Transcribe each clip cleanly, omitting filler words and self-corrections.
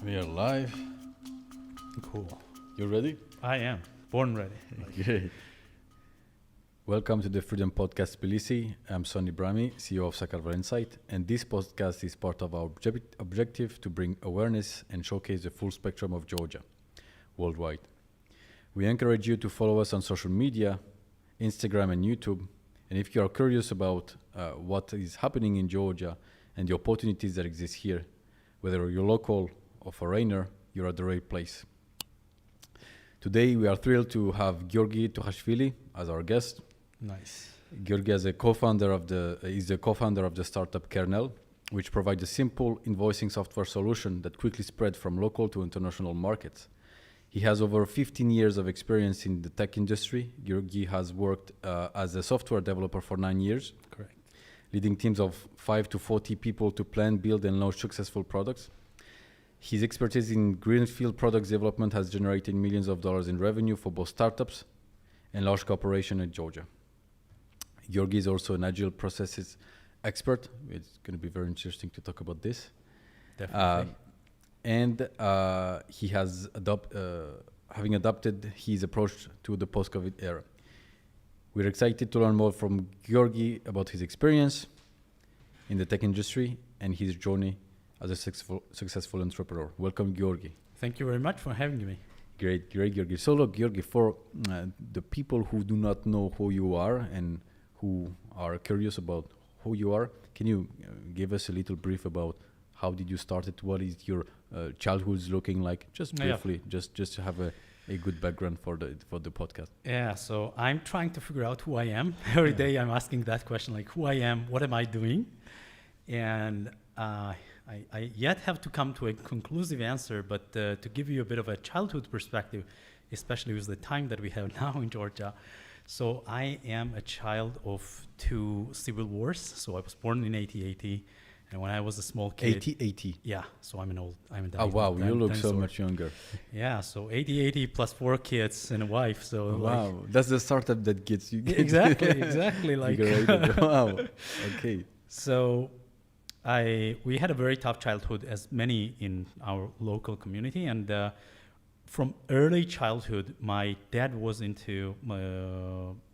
We are live. Cool. You ready? I am. Born ready. Great. Welcome to the Freedom Podcast Tbilisi. I'm Sonny Brahmi, CEO of Sakartvelo Insight, and this podcast is part of our objective to bring awareness and showcase the full spectrum of Georgia worldwide. We encourage you to follow us on social media, Instagram and YouTube, and if you are curious about what is happening in Georgia and the opportunities that exist here, whether you're local or foreigner, you're at the right place. Today, we are thrilled to have Giorgi as our guest. Nice. Giorgi is the co-founder of the startup Kernel, which provides a simple invoicing software solution that quickly spread from local to international markets. He has over 15 years of experience in the tech industry. Giorgi has worked as a software developer for 9 years. Correct. Leading teams of 5 to 40 people to plan, build, and launch successful products. His expertise in greenfield products development has generated millions of dollars in revenue for both startups and large corporations in Georgia. Giorgi is also an agile processes expert. It's going to be very interesting to talk about this. Definitely. He has having adopted his approach to the post-COVID era. We're excited to learn more from Giorgi about his experience in the tech industry and his journey as a successful entrepreneur. Welcome, Giorgi. Thank you very much for having me. Great, Giorgi. So look, Giorgi, for the people who do not know who you are and who are curious about who you are, can you give us a little brief about how did you start it? What is your childhood looking like? Just briefly, just to have a good background for the podcast. Yeah, so I'm trying to figure out who I am. Every day I'm asking that question, like who I am, what am I doing? And I yet have to come to a conclusive answer, but to give you a bit of a childhood perspective, especially with the time that we have now in Georgia. So I am a child of 2 civil wars. So I was born in 80. And when I was a small kid... 80? Yeah, so I'm a Oh, wow, you look so much younger. Yeah, so 80 plus 4 kids and a wife. So wow, that's the startup that gets you... Exactly. Like wow, okay. So we had a very tough childhood, as many in our local community. And from early childhood, my dad was into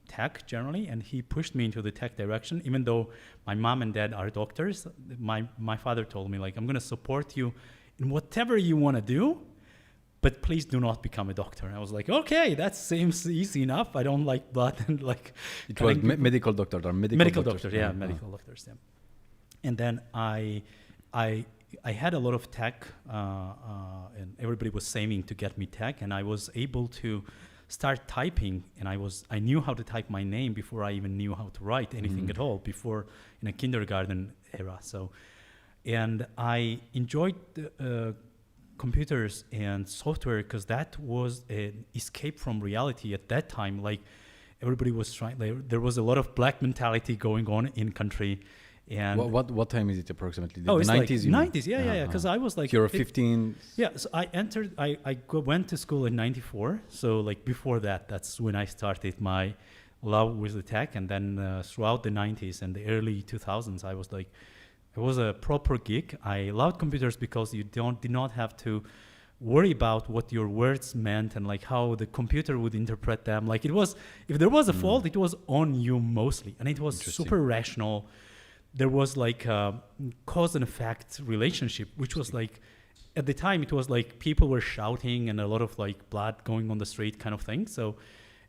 tech generally, and he pushed me into the tech direction. Even though my mom and dad are doctors, my father told me, like, I'm going to support you in whatever you want to do, but please do not become a doctor. And I was like, okay, that seems easy enough. I don't like blood and like... It was medical doctor or medical doctors, yeah, medical doctors, yeah. And then I had a lot of tech, and everybody was saving to get me tech, and I was able to start typing, and I knew how to type my name before I even knew how to write anything at all, before in a kindergarten era. So, and I enjoyed computers and software because that was an escape from reality at that time. Like everybody was trying, there was a lot of black mentality going on in country. And what time is it approximately? The 90s? Like 90s, yeah. Because I was like... You're 15? Yeah, so I went to school in 94. So like before that, that's when I started my love with the tech. And then throughout the 90s and the early 2000s, I was like, it was a proper geek. I loved computers because you did not have to worry about what your words meant and like how the computer would interpret them. Like it was, if there was a fault, it was on you mostly. And it was super rational. There was like a cause and effect relationship, which was like, at the time, it was like people were shouting and a lot of like blood going on the street kind of thing. So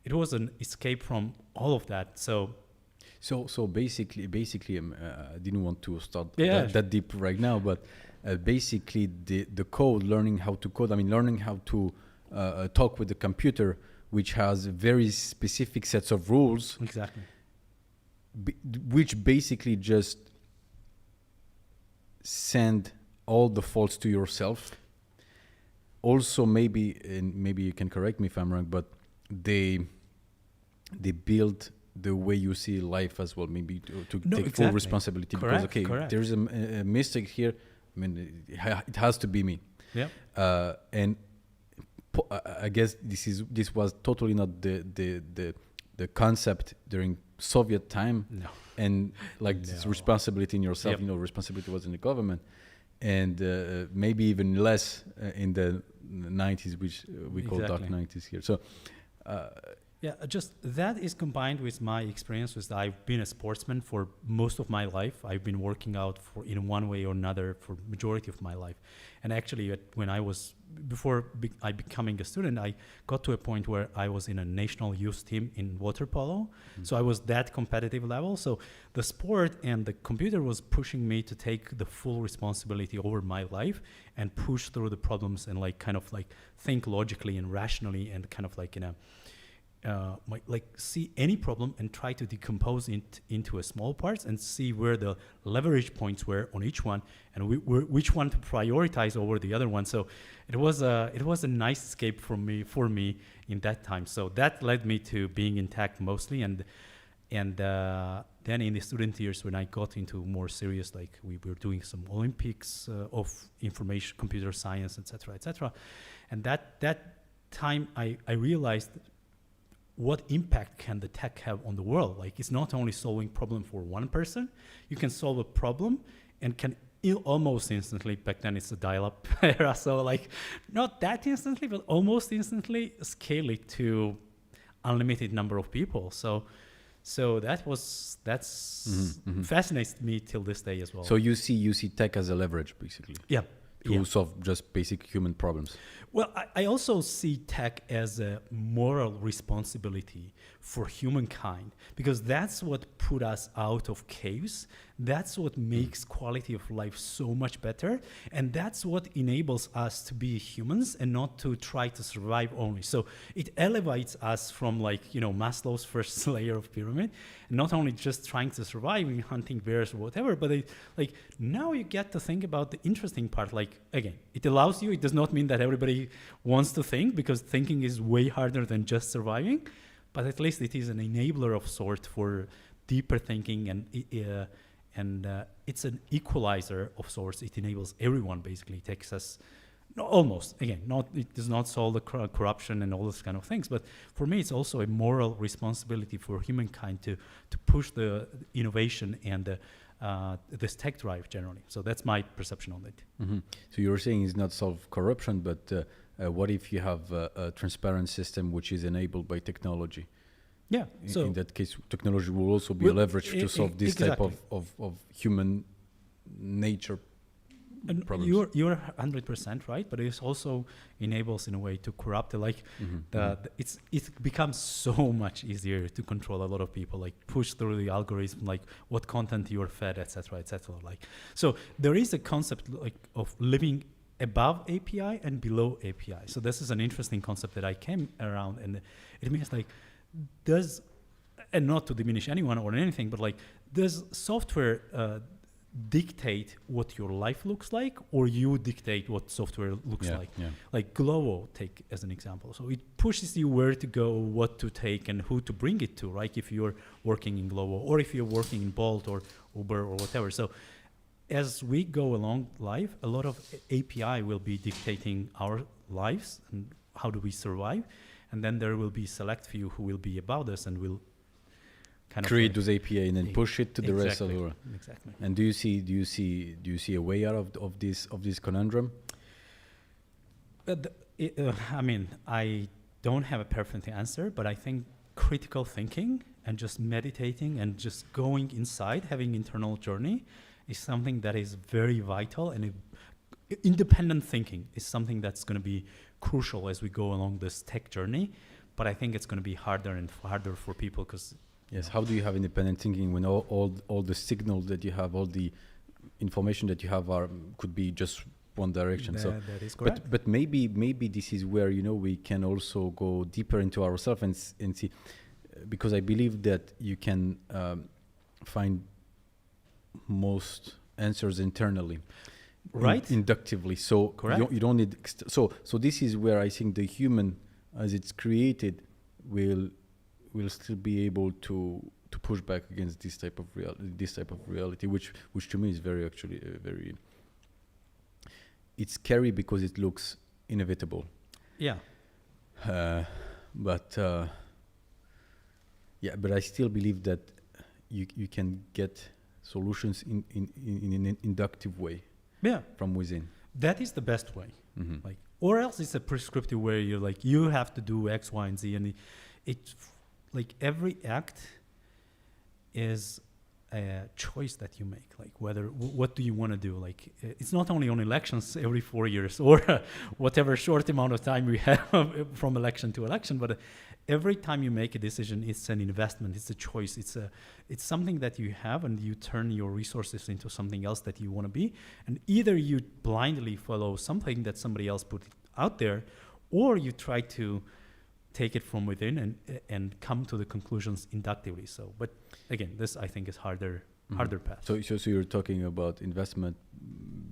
it was an escape from all of that. So basically, I didn't want to start that deep right now, but basically the code, learning how to code, learning how to talk with the computer, which has very specific sets of rules. Exactly. Which basically just send all the faults to yourself. Also, maybe you can correct me if I'm wrong, but they build the way you see life as well. Maybe to take full responsibility. Correct. There's a mistake here. It has to be me. Yeah. And I guess this was totally not the concept during Soviet time. No. And like this responsibility in yourself, responsibility was in the government. and maybe even less in the 90s, which we call dark Exactly. 90s here. So, Yeah, just that is combined with my experience with I've been a sportsman for most of my life. I've been working out for in one way or another for majority of my life. And actually, when I was I becoming a student, I got to a point where I was in a national youth team in water polo. So I was that competitive level. So the sport and the computer was pushing me to take the full responsibility over my life and push through the problems and like kind of like think logically and rationally and kind of like in a see any problem and try to decompose it into a small parts and see where the leverage points were on each one and which one to prioritize over the other one. So it was a nice escape for me in that time. So that led me to being in tech mostly, and then in the student years when I got into more serious, like we were doing some Olympics of information, computer science, etc. And that time I realized what impact can the tech have on the world? Like it's not only solving problem for one person, you can solve a problem and can almost instantly, back then it's a dial-up era, so like not that instantly, but almost instantly scale it to unlimited number of people. So that's fascinates me till this day as well. so you see tech as a leverage, basically, Yeah. to solve just basic human problems. Well, I also see tech as a moral responsibility for humankind, because that's what put us out of caves. That's what makes quality of life so much better. And that's what enables us to be humans and not to try to survive only. So it elevates us from Maslow's first layer of pyramid, not only just trying to survive in hunting bears or whatever, but now you get to think about the interesting part. Like, again, it allows you, it does not mean that everybody wants to think, because thinking is way harder than just surviving, but at least it is an enabler of sort for deeper thinking, and it's an equalizer of sorts. It enables everyone, basically. It takes us, it does not solve the corruption and all those kind of things, but for me it's also a moral responsibility for humankind to push the innovation and this tech drive generally. So that's my perception on it. Mm-hmm. So you're saying it's not solve corruption, but what if you have a transparent system which is enabled by technology? Yeah. So in that case, technology will also be a leverage to solve this exactly. type of human nature problems. You're 100% right, but it also enables in a way to corrupt it becomes so much easier to control a lot of people, like push through the algorithm, like what content you're fed, etc. Like, so there is a concept like of living above API and below API. So this is an interesting concept that I came around, and it means like and not to diminish anyone or anything, but like does software dictate what your life looks like, or you dictate what software looks like? Yeah. Like Glovo, take as an example. So it pushes you where to go, what to take, and who to bring it to, right? If you're working in Glovo, or if you're working in Bolt or Uber or whatever. So as we go along life, a lot of API will be dictating our lives and how do we survive. And then there will be select few who will be about us and will kind create those API and then push it to the rest of the world. Exactly. And do you see a way out of this conundrum? I don't have a perfect answer, but I think critical thinking and just meditating and just going inside, having internal journey, is something that is very vital, and independent thinking is something that's going to be crucial as we go along this tech journey. But I think it's going to be harder and harder for people because yes, how do you have independent thinking when all the signals that you have, all the information that you have could be just one direction? That is correct. But maybe this is where we can also go deeper into ourselves and see, because I believe that you can find most answers internally, right? Inductively. So correct. You don't need so this is where I think the human, as it's created, will still be able to push back against this type of reality, which to me is very it's scary because it looks inevitable. Yeah. But I still believe that you can get solutions in an inductive way. Yeah, from within. that is the best way. Mhm. Like, or else it's a prescriptive where you're like, you have to do X, Y, and Z, and it's like every act is a choice that you make. Like whether what do you want to do? Like it's not only on elections every 4 years or whatever short amount of time we have from election to election, but every time you make a decision, it's an investment, it's a choice, it's something that you have, and you turn your resources into something else that you want to be. And either you blindly follow something that somebody else put out there, or you try to take it from within and come to the conclusions inductively. So, but again, this I think is harder path. So you're talking about investment,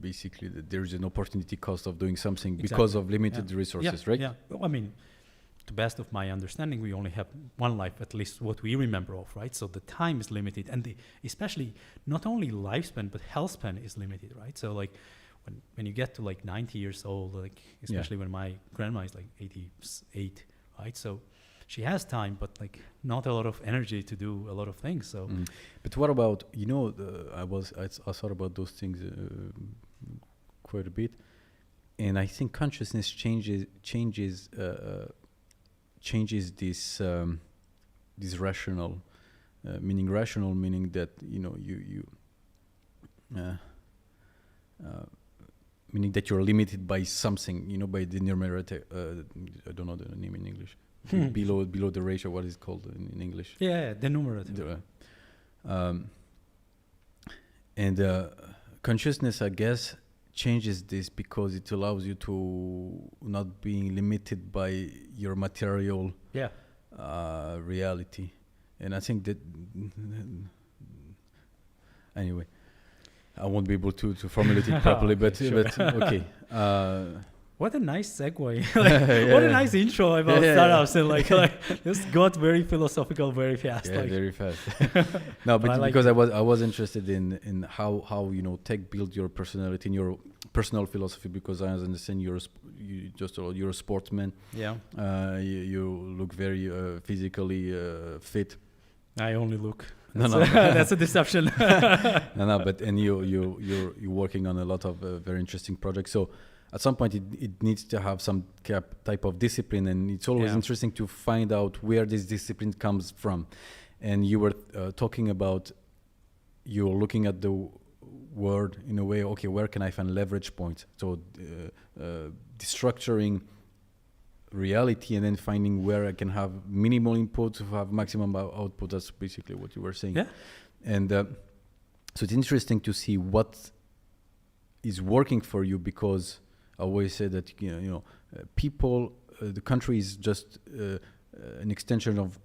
basically that there is an opportunity cost of doing something because of limited resources, right? Yeah. Well, I mean, to best of my understanding, we only have one life, at least what we remember of, right? So the time is limited, and especially not only lifespan but health span is limited, right? So like when you get to like 90 years old, like especially when my grandma is like 88, right? So she has time, but like not a lot of energy to do a lot of things. So, But what about I thought about those things quite a bit, and I think consciousness changes this rational, meaning that meaning that you're limited by something, by the numerator. I don't know the name in English. below the ratio, what is it called in English? Yeah, the numerator. And consciousness, I guess, changes this because it allows you to not being limited by your material reality. And I think that anyway, I won't be able to formulate it properly, but okay. What a nice segue. What a nice intro about startups, and like this got very philosophical very fast. Yeah, very fast. No, but because I was interested in how tech build your personality and your personal philosophy, because I understand you're a sportsman. Yeah. You look very physically fit. I only look. No, that's a deception. No, but you're working on a lot of very interesting projects. So at some point it needs to have some type of discipline, and it's always interesting to find out where this discipline comes from. And you were talking about you're looking at the world in a way, okay, where can I find leverage points? So destructuring reality and then finding where I can have minimal input to have maximum output. That's basically what you were saying. Yeah. And so it's interesting to see what is working for you, because I always say that people, the country is just an extension of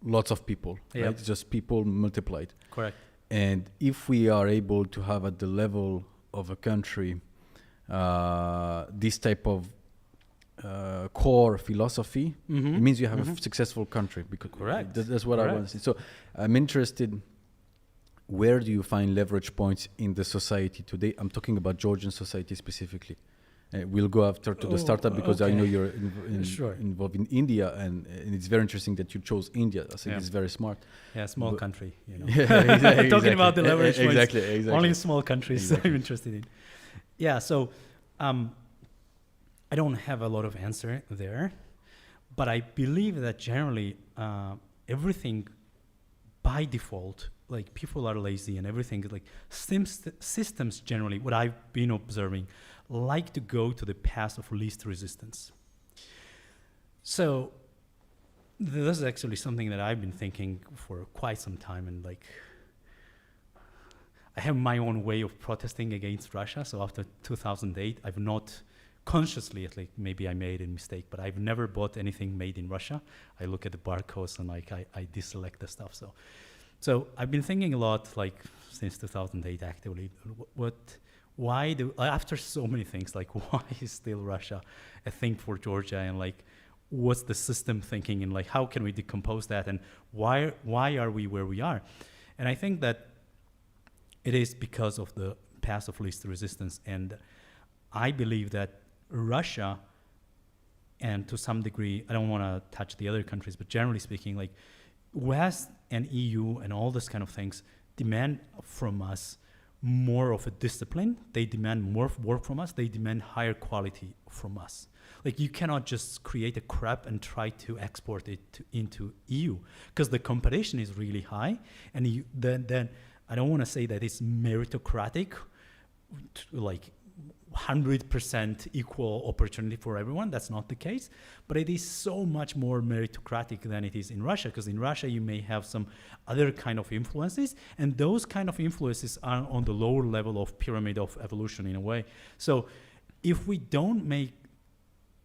lots of people, right? It's just people multiplied. Correct. And if we are able to have at the level of a country this type of core philosophy, it means you have a successful country. Because correct. That's what I want to see. So I'm interested. Where do you find leverage points in the society today? I'm talking about Georgian society specifically. We'll go after to the startup, because I know you're involved in India, and it's very interesting that you chose India. I think it's very smart. Yeah, small country. Yeah, exactly. Talking about the leverage points. Exactly. Only small countries I'm interested in. Yeah, so I don't have a lot of answer there, but I believe that generally everything by default, like people are lazy and everything, like systems generally, what I've been observing, like to go to the path of least resistance. So this is actually something that I've been thinking for quite some time, and like I have my own way of protesting against Russia. So after 2008, I've not consciously, at least maybe I made a mistake, but I've never bought anything made in Russia. I look at the barcodes and like I deselect the stuff. So I've been thinking a lot, like since 2008 actively, after so many things, like why is still Russia a thing for Georgia, and like what's the system thinking, and like how can we decompose that, and why are we where we are? And I think that it is because of the path of least resistance. And I believe that Russia, and to some degree, I don't want to touch the other countries, but generally speaking, like West and EU and all this kind of things demand from us more of a discipline. They demand more work from us. They demand higher quality from us. Like you cannot just create a crap and try to export it into EU because the competition is really high. And then I don't want to say that it's meritocratic, like 100% equal opportunity for everyone. That's not the case, but it is so much more meritocratic than it is in Russia, because in Russia you may have some other kind of influences, and those kind of influences are on the lower level of pyramid of evolution in a way. So if we don't make,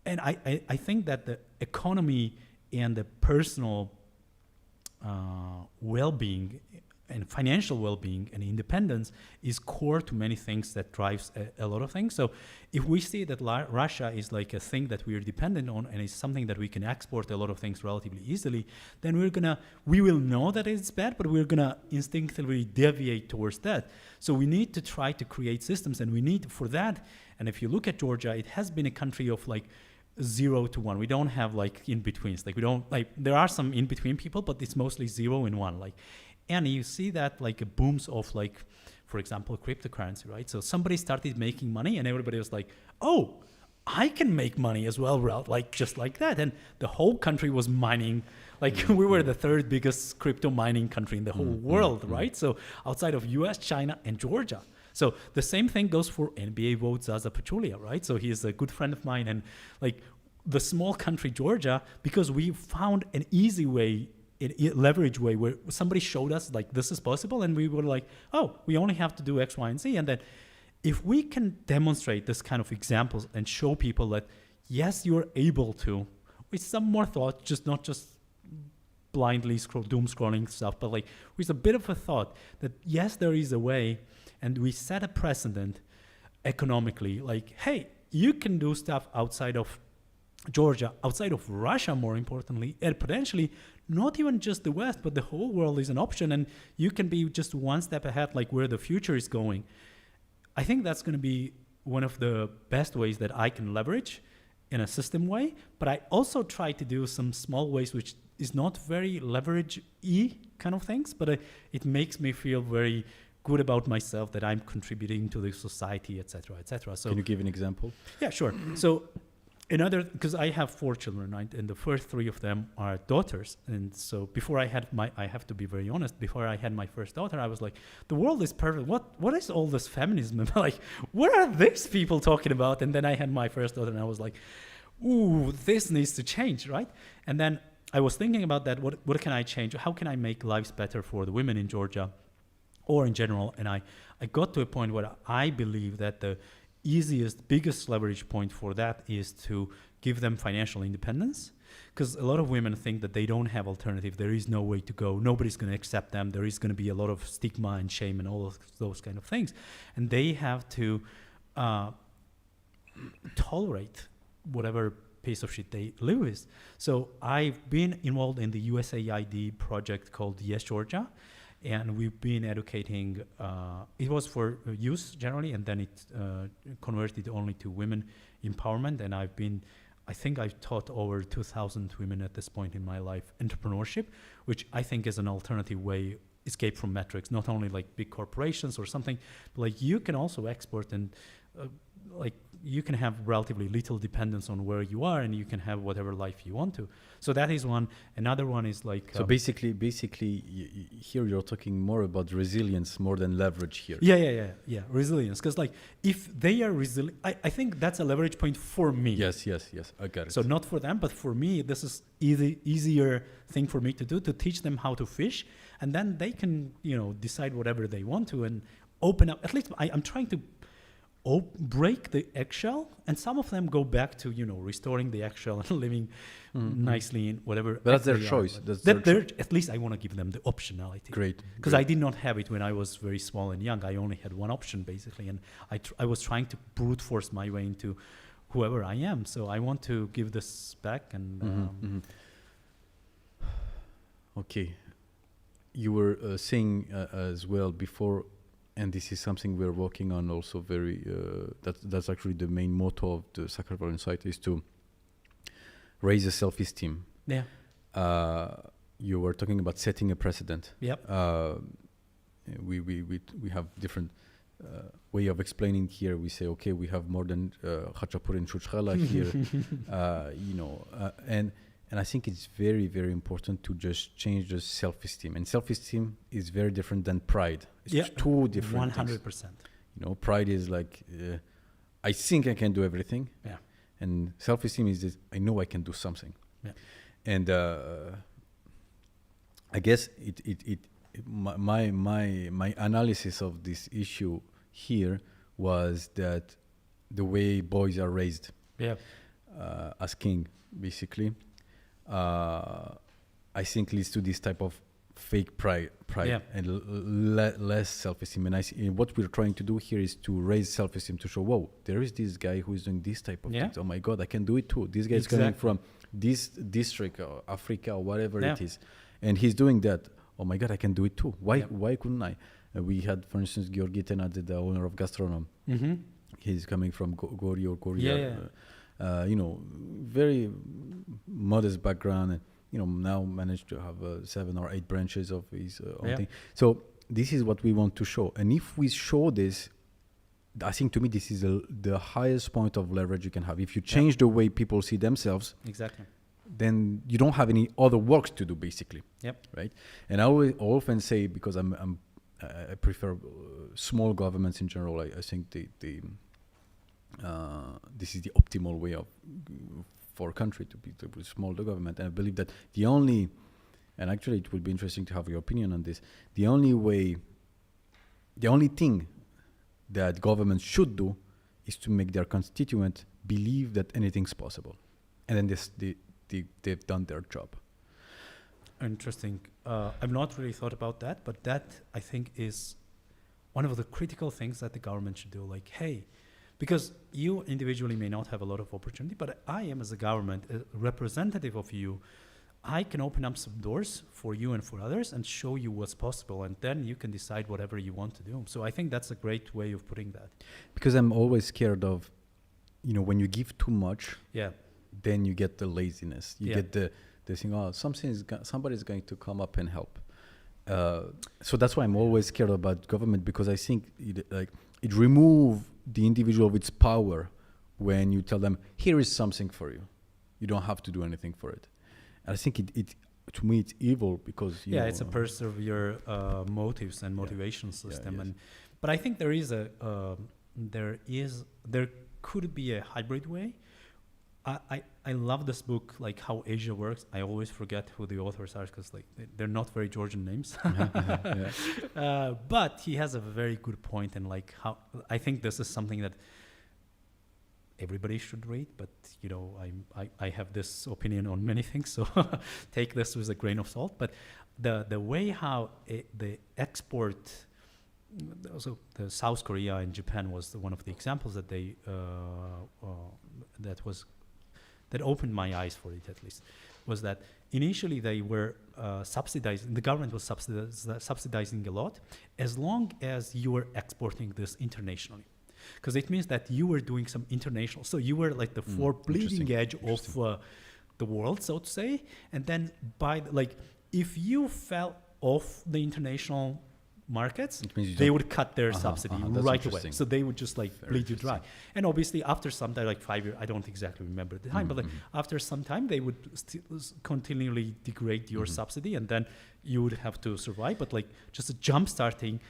and I think that the economy and the personal well-being and financial well-being and independence is core to many things that drives a lot of things. So if we see that Russia is like a thing that we are dependent on and it's something that we can export a lot of things relatively easily, then we will know that it's bad, but we're gonna instinctively deviate towards that. So we need to try to create systems, and we need for that. And if you look at Georgia, it has been a country of like 0 to 1. We don't have like in-betweens. Like we don't, like there are some in-between people, but it's mostly 0 and 1. Like, and you see that like booms of like, for example, cryptocurrency, right? So somebody started making money and everybody was like, oh, I can make money as well, like just like that. And the whole country was mining. Like we were the third biggest crypto mining country in the whole world, right? So outside of US, China, and Georgia. So the same thing goes for NBA vote Zaza Pachulia, right? So he is a good friend of mine, and like the small country Georgia, because we found an easy way, leverage way, where somebody showed us like this is possible, and we were like, oh, we only have to do X, Y, and Z. And then if we can demonstrate this kind of examples and show people that yes, you're able to, with some more thought, just not just blindly doom scrolling stuff, but like with a bit of a thought that yes, there is a way, and we set a precedent economically, like, hey, you can do stuff outside of Georgia, outside of Russia, more importantly, and potentially not even just the West, but the whole world is an option, and you can be just one step ahead, like where the future is going. I think that's going to be one of the best ways that I can leverage in a system way, but I also try to do some small ways, which is not very leverage-y kind of things, but it makes me feel very good about myself that I'm contributing to the society, etc., etc. So can you give an example? Yeah, sure. So because I have 4 children, right? And the first 3 of them are daughters. And so before I have to be very honest, before I had my first daughter, I was like, the world is perfect. What is all this feminism? Like, what are these people talking about? And then I had my first daughter and I was like, ooh, this needs to change, right? And then I was thinking about that. What can I change? How can I make lives better for the women in Georgia or in general? And I got to a point where I believe that the easiest, biggest leverage point for that is to give them financial independence, because a lot of women think that they don't have alternative. There is no way to go. Nobody's going to accept them. There is going to be a lot of stigma and shame and all of those kind of things. And they have to tolerate whatever piece of shit they live with. So I've been involved in the USAID project called Yes Georgia. And we've been educating, it was for youth generally, and then it converted only to women empowerment. And I think I've taught over 2,000 women at this point in my life entrepreneurship, which I think is an alternative way, escape from metrics, not only like big corporations or something, but like you can also export and like you can have relatively little dependence on where you are, and you can have whatever life you want to. So that is one. Another one is like... So basically, here you're talking more about resilience more than leverage here. Yeah. Resilience. Because like if they are resilient, I think that's a leverage point for me. Yes. I got it. So not for them, but for me, this is easier thing for me to do, to teach them how to fish. And then they can, decide whatever they want to and open up. At least I'm trying to break the eggshell, and some of them go back to restoring the eggshell and living nicely in whatever. But that's their choice. At least I want to give them the optionality. Great. Because I did not have it when I was very small and young. I only had one option basically, and I was trying to brute force my way into whoever I am. So I want to give this back. And okay, you were saying as well before. And this is something we're working on also very, that's actually the main motto of the Sakartvelo Insight, is to raise the self-esteem. Yeah. You were talking about setting a precedent. Yep. We have different way of explaining here. We say, okay, we have more than Khachapur and Chuchkhala here, and I think it's very, very important to just change the self-esteem. And self-esteem is very different than pride. It's two different 100%. Pride is like, I think I can do everything. Yeah. And self-esteem is this, I know I can do something. Yeah. And I guess my analysis of this issue here was that the way boys are raised as king, basically, I think leads to this type of fake pride and less self-esteem. And what we're trying to do here is to raise self-esteem, to show, whoa, there is this guy who is doing this type of things. Oh my God, I can do it too. This guy is coming from this district or Africa or whatever it is, and he's doing that. Oh my God, I can do it too. Why couldn't I? We had, for instance, Giorgi, the owner of Gastronom. Mm-hmm. He's coming from Gori or Korea. Very modest background, and now managed to have 7 or 8 branches of his own thing. So this is what we want to show. And if we show this, I think to me this is the highest point of leverage you can have. If you change the way people see themselves, exactly, then you don't have any other works to do, basically. Yep. Right. And I often say, because I prefer small governments in general. I think this is the optimal way for a country to be small government. And I believe that the only, and actually it would be interesting to have your opinion on this, the only thing that governments should do is to make their constituent believe that anything's possible. And then they've done their job. Interesting. I've not really thought about that, but that I think is one of the critical things that the government should do. Like, hey, because you individually may not have a lot of opportunity, but I am, as a government, a representative of you. I can open up some doors for you and for others and show you what's possible, and then you can decide whatever you want to do. So I think that's a great way of putting that. Because I'm always scared of, when you give too much, then you get the laziness. You get the thing, somebody's going to come up and help. So that's why I'm always scared about government, because I think it removes the individual of its power when you tell them, here is something for you. You don't have to do anything for it. And I think it to me it's evil, because it's a persevere motives and motivation system. But I think there could be a hybrid way. I love this book, like How Asia Works. I always forget who the authors are, because they're not very Georgian names. But he has a very good point, and how I think this is something that everybody should read. But I have this opinion on many things, so take this with a grain of salt. But the way how the export, also the South Korea and Japan was one of the examples that they that opened my eyes for it, at least, was that initially they were subsidizing, the government was subsidizing a lot, as long as you were exporting this internationally. Because it means that you were doing some international, so you were like the bleeding edge of the world, so to say. And then if you fell off the international markets, they would cut their subsidy right away. So they would just bleed you dry. And obviously after some time, 5 years, I don't exactly remember the time, but after some time they would continually degrade your subsidy, and then you would have to survive. But just jump starting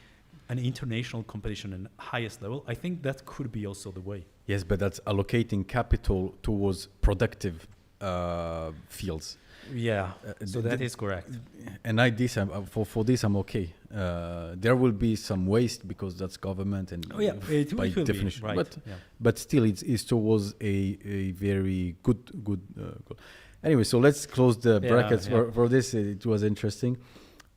an international competition in highest level, I think that could be also the way. Yes, but that's allocating capital towards productive fields. So that is correct. And for this I'm okay. There will be some waste, because that's government, and it by will definition. Be, right. But still, it's towards a very good goal. Anyway, so let's close the brackets for this. It was interesting.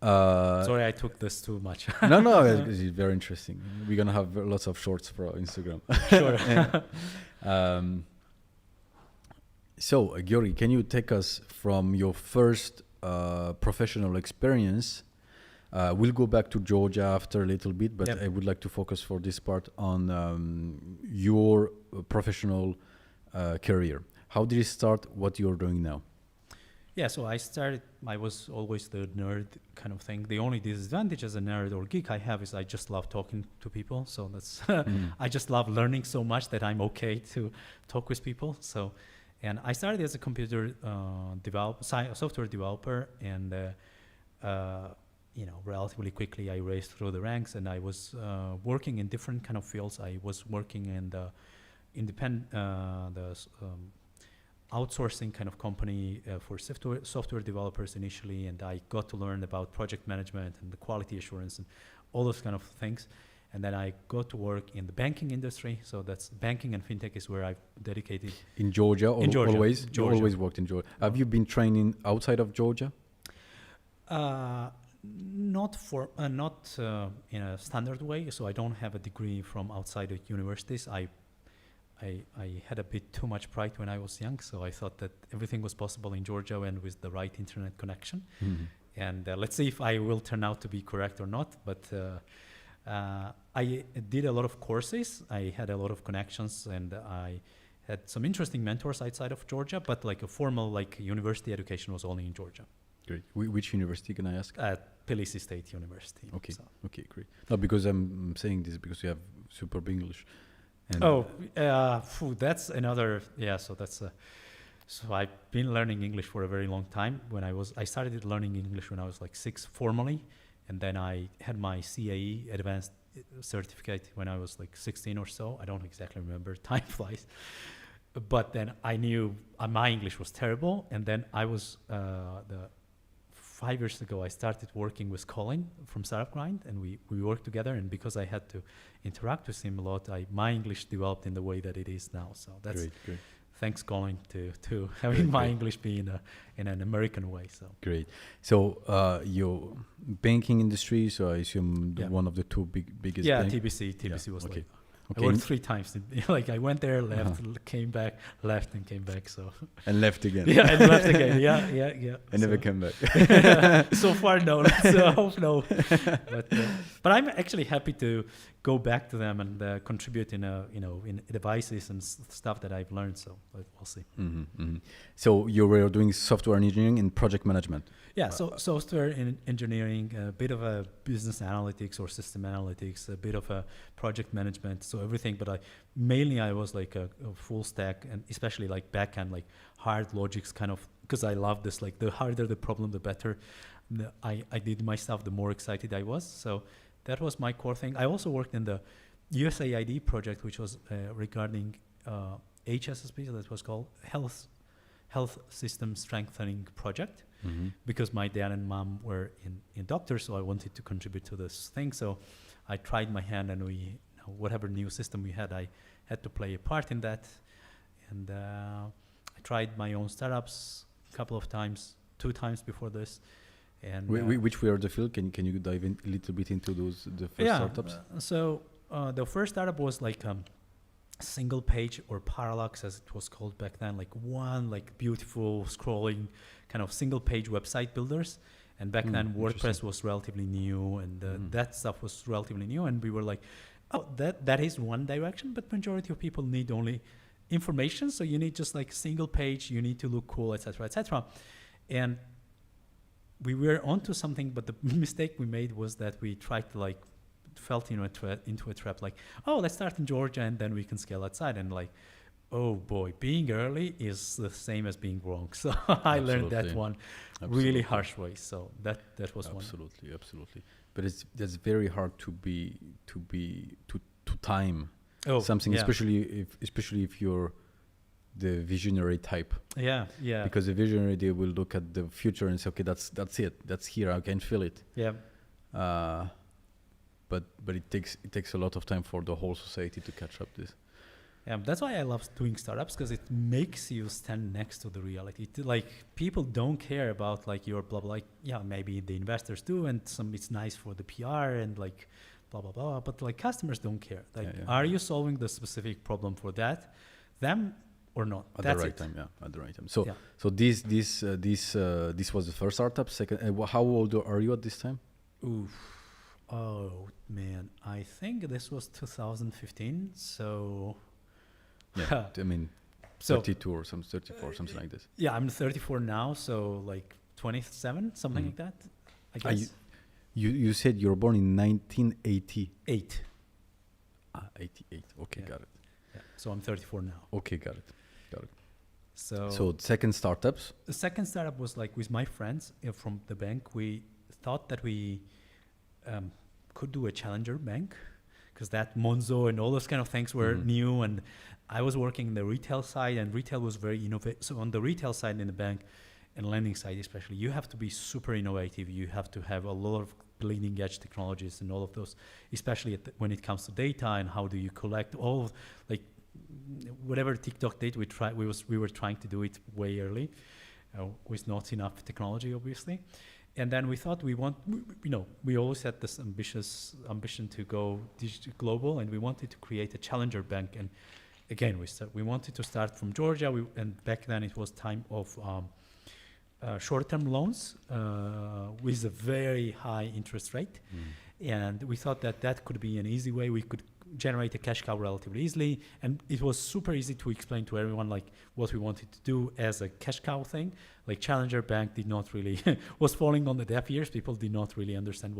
Sorry, I took this too much. No, it's very interesting. We're gonna have lots of shorts for our Instagram. Sure. So, Giorgi, can you take us from your first professional experience? We'll go back to Georgia after a little bit, but I would like to focus for this part on your professional career. How did it start? What you're doing now? Yeah, so I was always the nerd kind of thing. The only disadvantage as a nerd or geek I have is I just love talking to people. So that's, I just love learning so much that I'm okay to talk with people. So, and I started as a computer software developer, and, relatively quickly I raced through the ranks, and I was working in different kind of fields. I was working in the outsourcing kind of company for software developers initially, and I got to learn about project management and the quality assurance and all those kind of things. And then I got to work in the banking industry. So that's banking and fintech is where I've dedicated. In Georgia, always? Georgia. You always worked in Georgia. Have you been training outside of Georgia? Not in a standard way. So I don't have a degree from outside of universities. I had a bit too much pride when I was young, so I thought that everything was possible in Georgia and with the right internet connection. Mm-hmm. And let's see if I will turn out to be correct or not. But I did a lot of courses. I had a lot of connections, and I had some interesting mentors outside of Georgia. But like a formal university education was only in Georgia. Great. Which university can I ask? At Tbilisi State University. Okay. So. Okay, great. No, because I'm saying this because you have superb English. And That's another. Yeah, so that's. So I've been learning English for a very long time. I started learning English when I was like 6 formally, and then I had my CAE advanced certificate when I was like 16 or so. I don't exactly remember. Time flies. But then I knew my English was terrible, and then I was 5 years ago, I started working with Colin from Startup Grind, and we worked together. And because I had to interact with him a lot, my English developed in the way that it is now. So that's great. Thanks, Colin, to having my English be in an American way. So great. So your banking industry. So I assume one of the two biggest. Yeah, bank? TBC was okay. I worked 3 times. I went there, left, came back, left, and came back. So and left again. Yeah, and left again. Yeah. And never came back. So far, no. Let's hope no. But I'm actually happy to go back to them and contribute in devices and stuff that I've learned. So we'll see. Mm-hmm, mm-hmm. So you were doing software engineering and project management. Yeah, so software engineering, a bit of a business analytics or system analytics, a bit of a project management, so everything. But mainly I was like a full stack, and especially like backend, like hard logics kind of, because I love this. Like the harder the problem, the better. I did my stuff, the more excited I was. So that was my core thing. I also worked in the USAID project, which was regarding HSSP, so that was called Health System Strengthening Project. Mm-hmm. Because my dad and mom were in doctors, so I wanted to contribute to this thing. So I tried my hand, and whatever new system we had, I had to play a part in that. And I tried my own startups a couple of times, 2 times before this. And which were the field? Can you dive in a little bit into the first startups? So the first startup was like single page or parallax, as it was called back then, like one beautiful scrolling kind of single page website builders. And back then WordPress was relatively new, and that stuff was relatively new, and we were like, oh, that is one direction, but majority of people need only information, so you need just like single page, you need to look cool, etc. And we were onto something, but the mistake we made was that we tried to felt into a trap, like, oh, let's start in Georgia and then we can scale outside, and like, oh boy, being early is the same as being wrong. So I learned that one really harsh way. So that was one. Absolutely. But that's very hard to time something, especially if you're the visionary type. Yeah. Because the visionary, they will look at the future and say, okay, that's it, that's here, I can feel it. Yeah. But it takes a lot of time for the whole society to catch up this. Yeah, that's why I love doing startups, because it makes you stand next to the reality. Like, people don't care about like your blah blah. Like, yeah, maybe the investors do, and it's nice for the PR and like blah blah blah. But like, customers don't care. Like, are you solving the specific problem for them or not? At the right time. So this was the first startup. Second, how old are you at this time? Oh man, I think this was 2015. So. Yeah, I mean, So 32 or some 34, something like this. yeah, I'm 34 now, so like 27, something Mhm. like that, I Ah, guess. You said you were born in 1980. 8. 88. Okay, Yeah. got it. Yeah. So I'm 34 now. Okay, got it. So So second startups. the second startup was like with my friends from the bank. We thought that we could do a challenger bank because that Monzo and all those kind of things were Mhm. new. And I was working in the retail side, and retail was very innovative. So on the retail side in the bank and lending side especially, you have to be super innovative. You have to have a lot of bleeding edge technologies and all of those, especially when it comes to data and how do you collect all of, like whatever TikTok did, we were trying to do it way early, with not enough technology, obviously. And then we thought we always had this ambition to go global, and we wanted to create a challenger bank. And again, we wanted to start from Georgia, and back then it was time of short-term loans with a very high interest rate. And we thought that could be an easy way. We could generate a cash cow relatively easily, and it was super easy to explain to everyone like what we wanted to do as a cash cow thing. Like Challenger Bank did not really was falling on the deaf ears. People did not really understand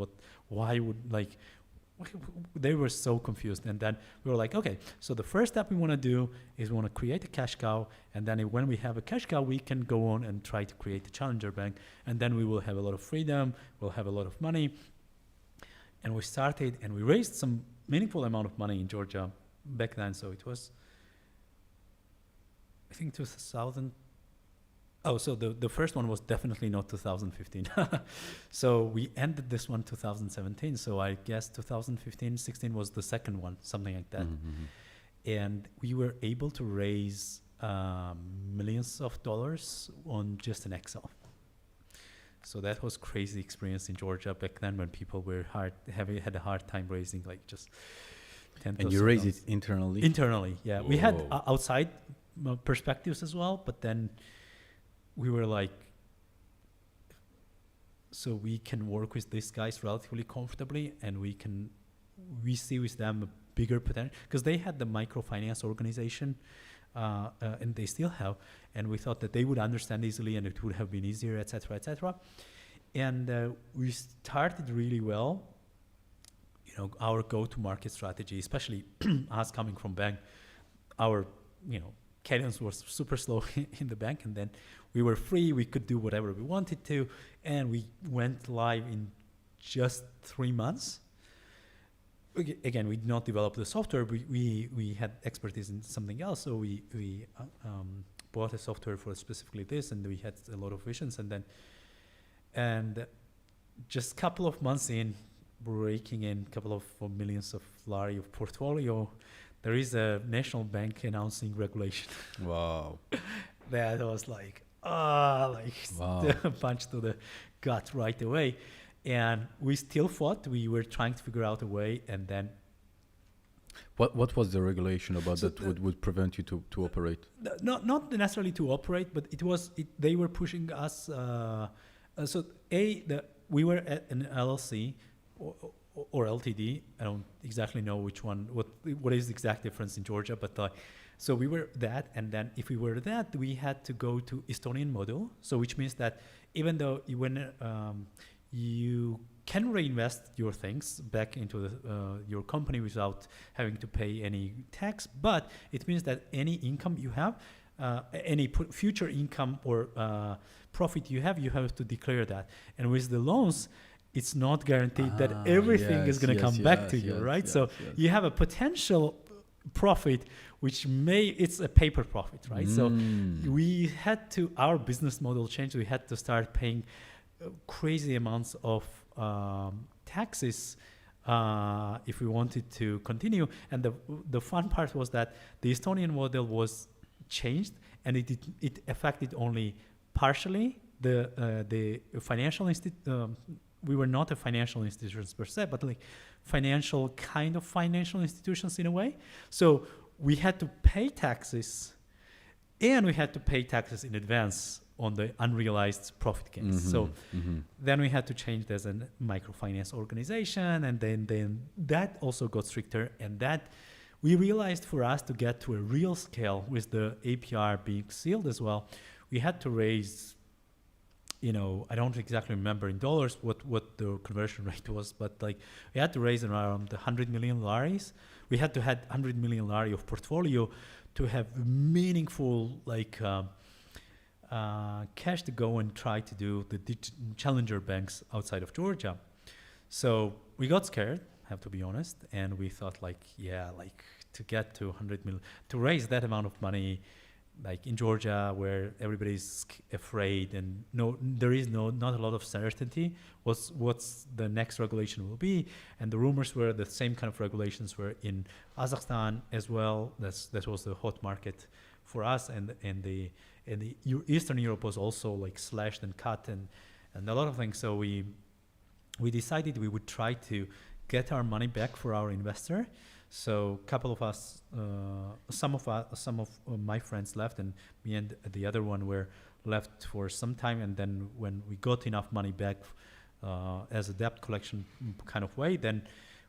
they were so confused. And then we were like, okay, so the first step we want to do is we want to create a cash cow, and then when we have a cash cow, we can go on and try to create a challenger bank, and then we will have a lot of freedom, we'll have a lot of money. And we started, and we raised some meaningful amount of money in Georgia back then. So it was, I think 2000. Oh, so the first one was definitely not 2015. So we ended this one 2017. So I guess 2015, 16 was the second one, something like that. And we were able to raise millions of dollars on just an Excel. So that was crazy experience in Georgia back then when people were had a hard time raising like just 10. And you raised it internally? Internally, yeah. We had Whoa. outside perspectives as well, but then we were like, so we can work with these guys relatively comfortably, and we see with them a bigger potential because they had the microfinance organization, and they still have, and we thought that they would understand easily and it would have been easier, etc., etc. And we started really well. Our go-to-market strategy, especially us coming from bank, our cadence was super slow in the bank, and then we were free. We could do whatever we wanted to, and we went live in just 3 months. Again, we did not develop the software. We had expertise in something else, so we bought a software for specifically this, and we had a lot of visions, and just a couple of months in, raking in a couple of millions of lari of portfolio, there is a national bank announcing regulation. Wow. That was like, Wow. a punch to the gut right away. And we still fought. We were trying to figure out a way, and then What was the regulation about So that would prevent you to operate? not necessarily to operate, but they were pushing us. We were at an LLC or LTD. I don't exactly know which one. What is the exact difference in Georgia? But so we were that, and then if we were that, we had to go to Estonian model. So which means that even though you can reinvest your things back into your company without having to pay any tax, but it means that any income you have, any future income or profit you have to declare that. And with the loans, it's not guaranteed that everything is going to come back to you, right? So you have a potential profit, which it's a paper profit, right? So we had to, our business model changed. We had to start paying crazy amounts of taxes if we wanted to continue. And the fun part was that the Estonian model was changed, and it affected only partially the financial we were not a financial institutions per se, but like kind of financial institutions in a way. So we had to pay taxes, and we had to pay taxes in advance on the unrealized profit gains. So then we had to change as a microfinance organization, and then that also got stricter, and that we realized for us to get to a real scale with the APR being sealed as well, we had to raise, I don't exactly remember in dollars what the conversion rate was, but like we had to raise around 100 million laris. We had to have 100 million lari of portfolio to have meaningful cash to go and try to do the challenger banks outside of Georgia. So we got scared, have to be honest, and we thought to get to 100 million, to raise that amount of money, like in Georgia where everybody's afraid and there is not a lot of certainty what's the next regulation will be, and the rumors were the same kind of regulations were in Kazakhstan as well. That was the hot market for us, and the Eastern Europe was also like slashed and cut and a lot of things. So we decided we would try to get our money back for our investor. So a couple of us, some of my friends left, and me and the other one were left for some time. And then when we got enough money back as a debt collection kind of way, then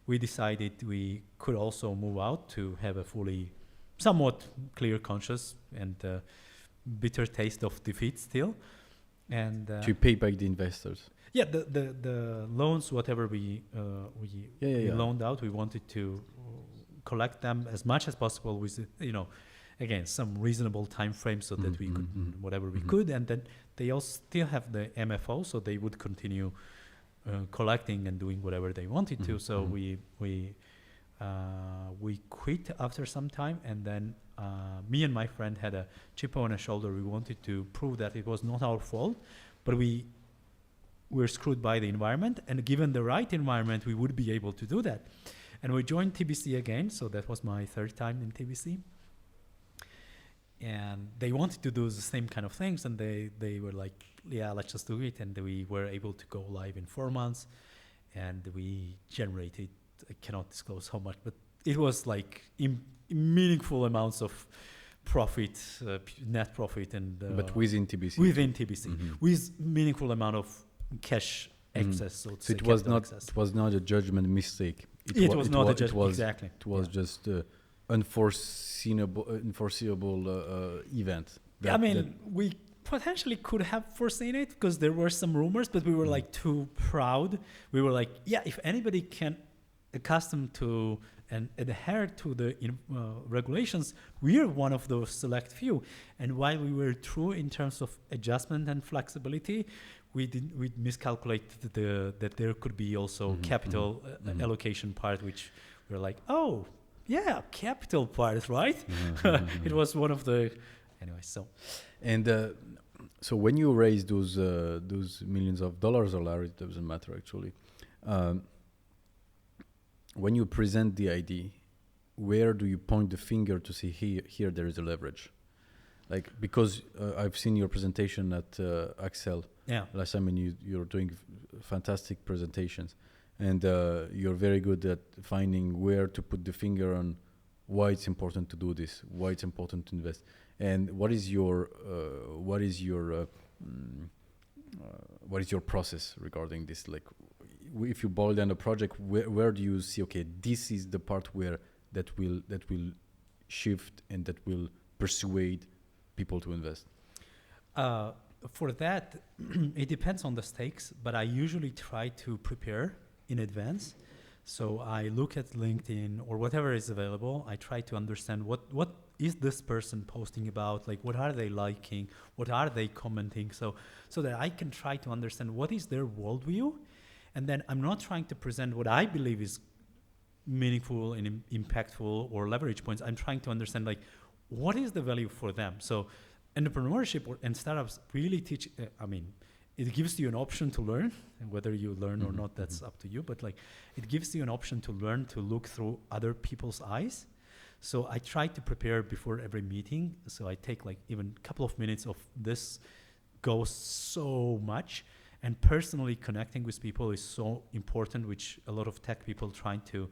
we decided we could also move out to have a fully, somewhat clear conscience and bitter taste of defeat still. And to pay back the investors. Yeah, the loans, whatever we loaned out, we wanted to collect them as much as possible with, again, some reasonable time frame so that we could whatever we could. And then they also still have the MFO, so they would continue collecting and doing whatever they wanted to. So we quit after some time, and then me and my friend had a chip on our shoulder. We wanted to prove that it was not our fault, but we were screwed by the environment, and given the right environment, we would be able to do that. And we joined TBC again, so that was my third time in TBC. And they wanted to do the same kind of things, and they were like, yeah, let's just do it. And we were able to go live in 4 months, and we generated, I cannot disclose how much, but it was like meaningful amounts of profit, net profit, and but within TBC. Within TBC, with meaningful amount of cash access. So it was not a judgment mistake. It was not a judgment, exactly. It was just unforeseeable event. We potentially could have foreseen it because there were some rumors, but we were like too proud. We were like, yeah, if anybody can accustom to and adhere to the regulations, we are one of those select few. And while we were true in terms of adjustment and flexibility, we miscalculated that there could be also capital allocation part, which we're like, oh yeah, capital part, right? It was one of the anyway. So and so when you raise those millions of dollars or lari, it doesn't matter actually. When you present the idea, where do you point the finger to say here there is a leverage? Like, because I've seen your presentation at Axel last time, and you're doing fantastic presentations, and you're very good at finding where to put the finger on why it's important to do this, why it's important to invest, and what is your process regarding this? Like, if you boil down the project, where do you see, okay, this is the part where that will shift and that will persuade people to invest? For that, it depends on the stakes, but I usually try to prepare in advance. So I look at LinkedIn or whatever is available. I try to understand what is this person posting about, like what are they liking, what are they commenting, so that I can try to understand what is their worldview. And then I'm not trying to present what I believe is meaningful and impactful or leverage points. I'm trying to understand like what is the value for them. So entrepreneurship and startups really teach, it gives you an option to learn, and whether you learn or not, that's up to you. But like, it gives you an option to learn, to look through other people's eyes. So I try to prepare before every meeting. So I take like even a couple of minutes of this goes so much. And personally connecting with people is so important, which a lot of tech people trying to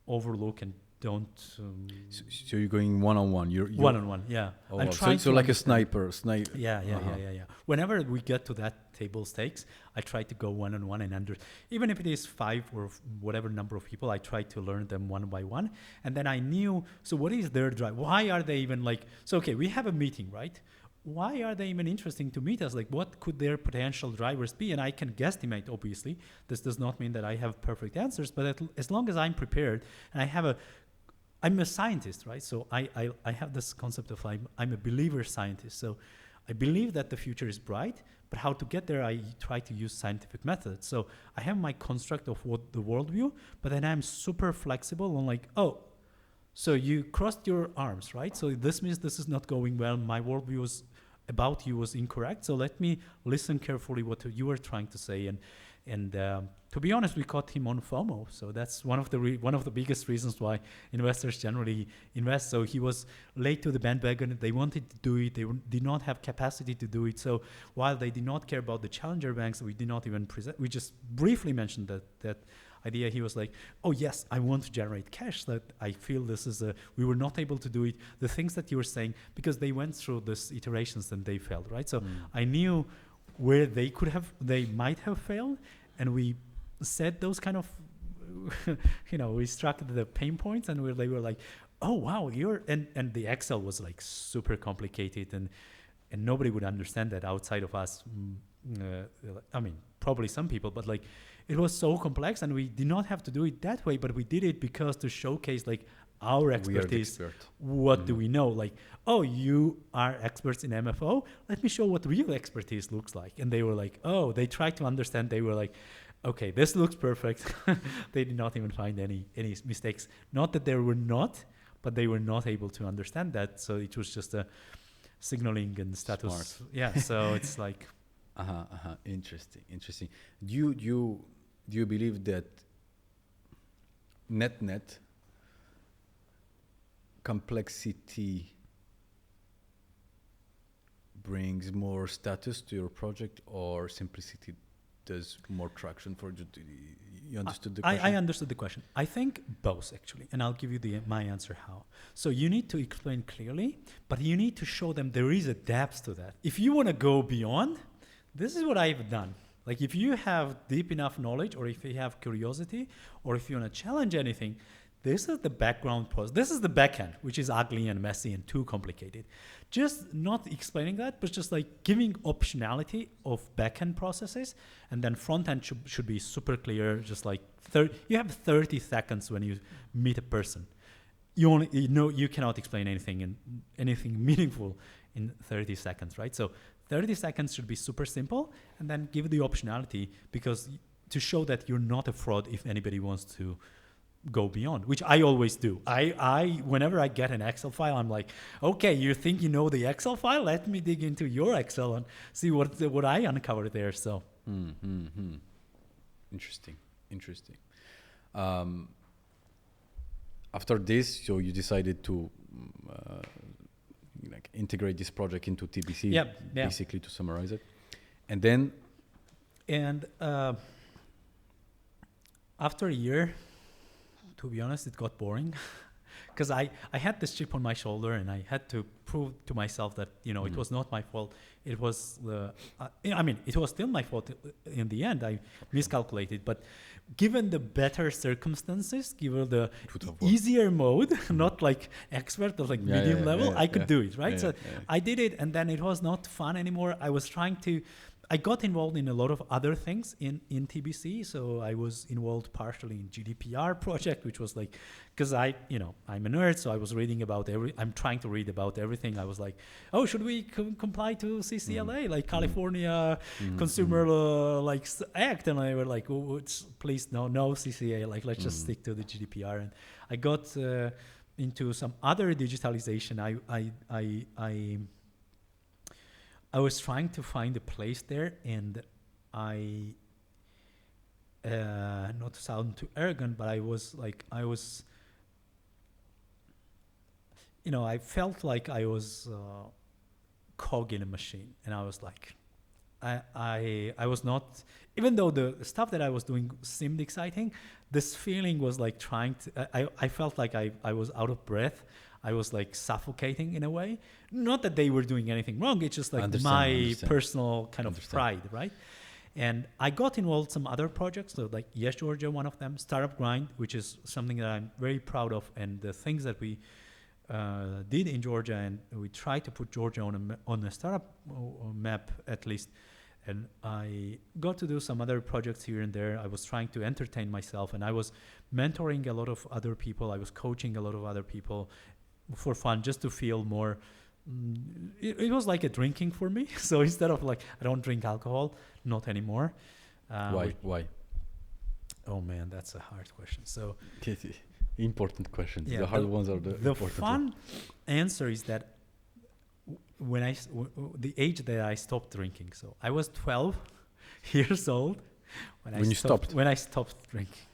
overlook and don't So you're going one-on-one. You're one-on-one. Yeah, Oh, I'm wow. trying So to like a understand. sniper. Yeah. Whenever we get to that table stakes, I try to go one on one and even if it is 5 or whatever number of people, I try to learn them one by one. And then I knew, so what is their drive? Why are they even like, so okay, we have a meeting, right? Why are they even interesting to meet us? Like, what could their potential drivers be? And I can guesstimate, obviously. This does not mean that I have perfect answers, but as long as I'm prepared and I'm a scientist, right? So I have this concept of I'm a believer scientist. So I believe that the future is bright, but how to get there, I try to use scientific methods. So I have my construct of what the worldview, but then I'm super flexible on like, oh, so you crossed your arms, right? So this means this is not going well. My worldview about you was incorrect. So let me listen carefully what you were trying to say. And to be honest, we caught him on FOMO. So that's one of the biggest reasons why investors generally invest. So he was late to the bandwagon. They wanted to do it. They did not have capacity to do it. So while they did not care about the challenger banks, we did not even present. We just briefly mentioned that idea. He was like, oh yes, I want to generate cash. That I feel we were not able to do it. The things that you were saying, because they went through these iterations and they failed, right? So I knew where they might have failed, and we said those kind of, we struck the pain points, and they were like, oh wow, and the Excel was like super complicated, and nobody would understand that outside of us. I mean, probably some people, but like, it was so complex, and we did not have to do it that way, but we did it because to showcase like our expertise. What do we know? Like, oh, you are experts in MFO. Let me show what real expertise looks like. And they were like, oh, they tried to understand. They were like, okay, this looks perfect. They did not even find any mistakes. Not that there were not, but they were not able to understand that. So it was just a signaling and status. Smart. Yeah. So it's like. Interesting. Do you believe that net complexity brings more status to your project, or simplicity does more traction for you? You understood the question? I understood the question. I think both, actually, and I'll give you my answer how. So you need to explain clearly, but you need to show them there is a depth to that. If you want to go beyond, this is what I've done. Like, if you have deep enough knowledge, or if you have curiosity, or if you want to challenge anything, this is the background process. This is the backend, which is ugly and messy and too complicated. Just not explaining that, but just like giving optionality of backend processes, and then front end should be super clear. Just like you have 30 seconds when you meet a person. You cannot explain anything meaningful in 30 seconds, right? So 30 seconds should be super simple, and then give the optionality, because to show that you're not a fraud if anybody wants to go beyond, which I always do. I whenever I get an Excel file, I'm like, okay, you think you know the Excel file? Let me dig into your Excel and see what I uncovered there. So Interesting. After this, so you decided to integrate this project into TBC, basically, to summarize it. And then? And after a year, to be honest, it got boring. Because I had this chip on my shoulder, and I had to prove to myself that, it was not my fault. It was it was still my fault in the end. I miscalculated. But given the better circumstances, given the easier mode, not like expert, but like medium level, I could do it, right? I did it, and then it was not fun anymore. I got involved in a lot of other things in TBC. So I was involved partially in GDPR project, which was like, because I'm a nerd, so I was reading about I'm trying to read about everything. I was like, oh, should we comply to CCLA, like California Consumer Act? And I were like, oh, please no CCA, like let's just stick to the GDPR. And I got into some other digitalization. I was trying to find a place there, and not to sound too arrogant, but I felt like I was cog in a machine, and I was like, I was not, even though the stuff that I was doing seemed exciting, this feeling was like trying to, I felt like I was out of breath. I was like suffocating in a way. Not that they were doing anything wrong. It's just like my personal kind of pride, right? And I got involved in some other projects, so like Yes Georgia, one of them, Startup Grind, which is something that I'm very proud of, and the things that we did in Georgia, and we tried to put Georgia on a startup map at least. And I got to do some other projects here and there. I was trying to entertain myself, and I was mentoring a lot of other people. I was coaching a lot of other people for fun, just to feel more. It was like a drinking for me. So instead of like, I don't drink alcohol, not anymore. Why? Oh man, that's a hard question. So important questions. Yeah, the hard ones are the important fun ones. answer is that when the age that I stopped drinking. So I was 12 years old when I stopped drinking.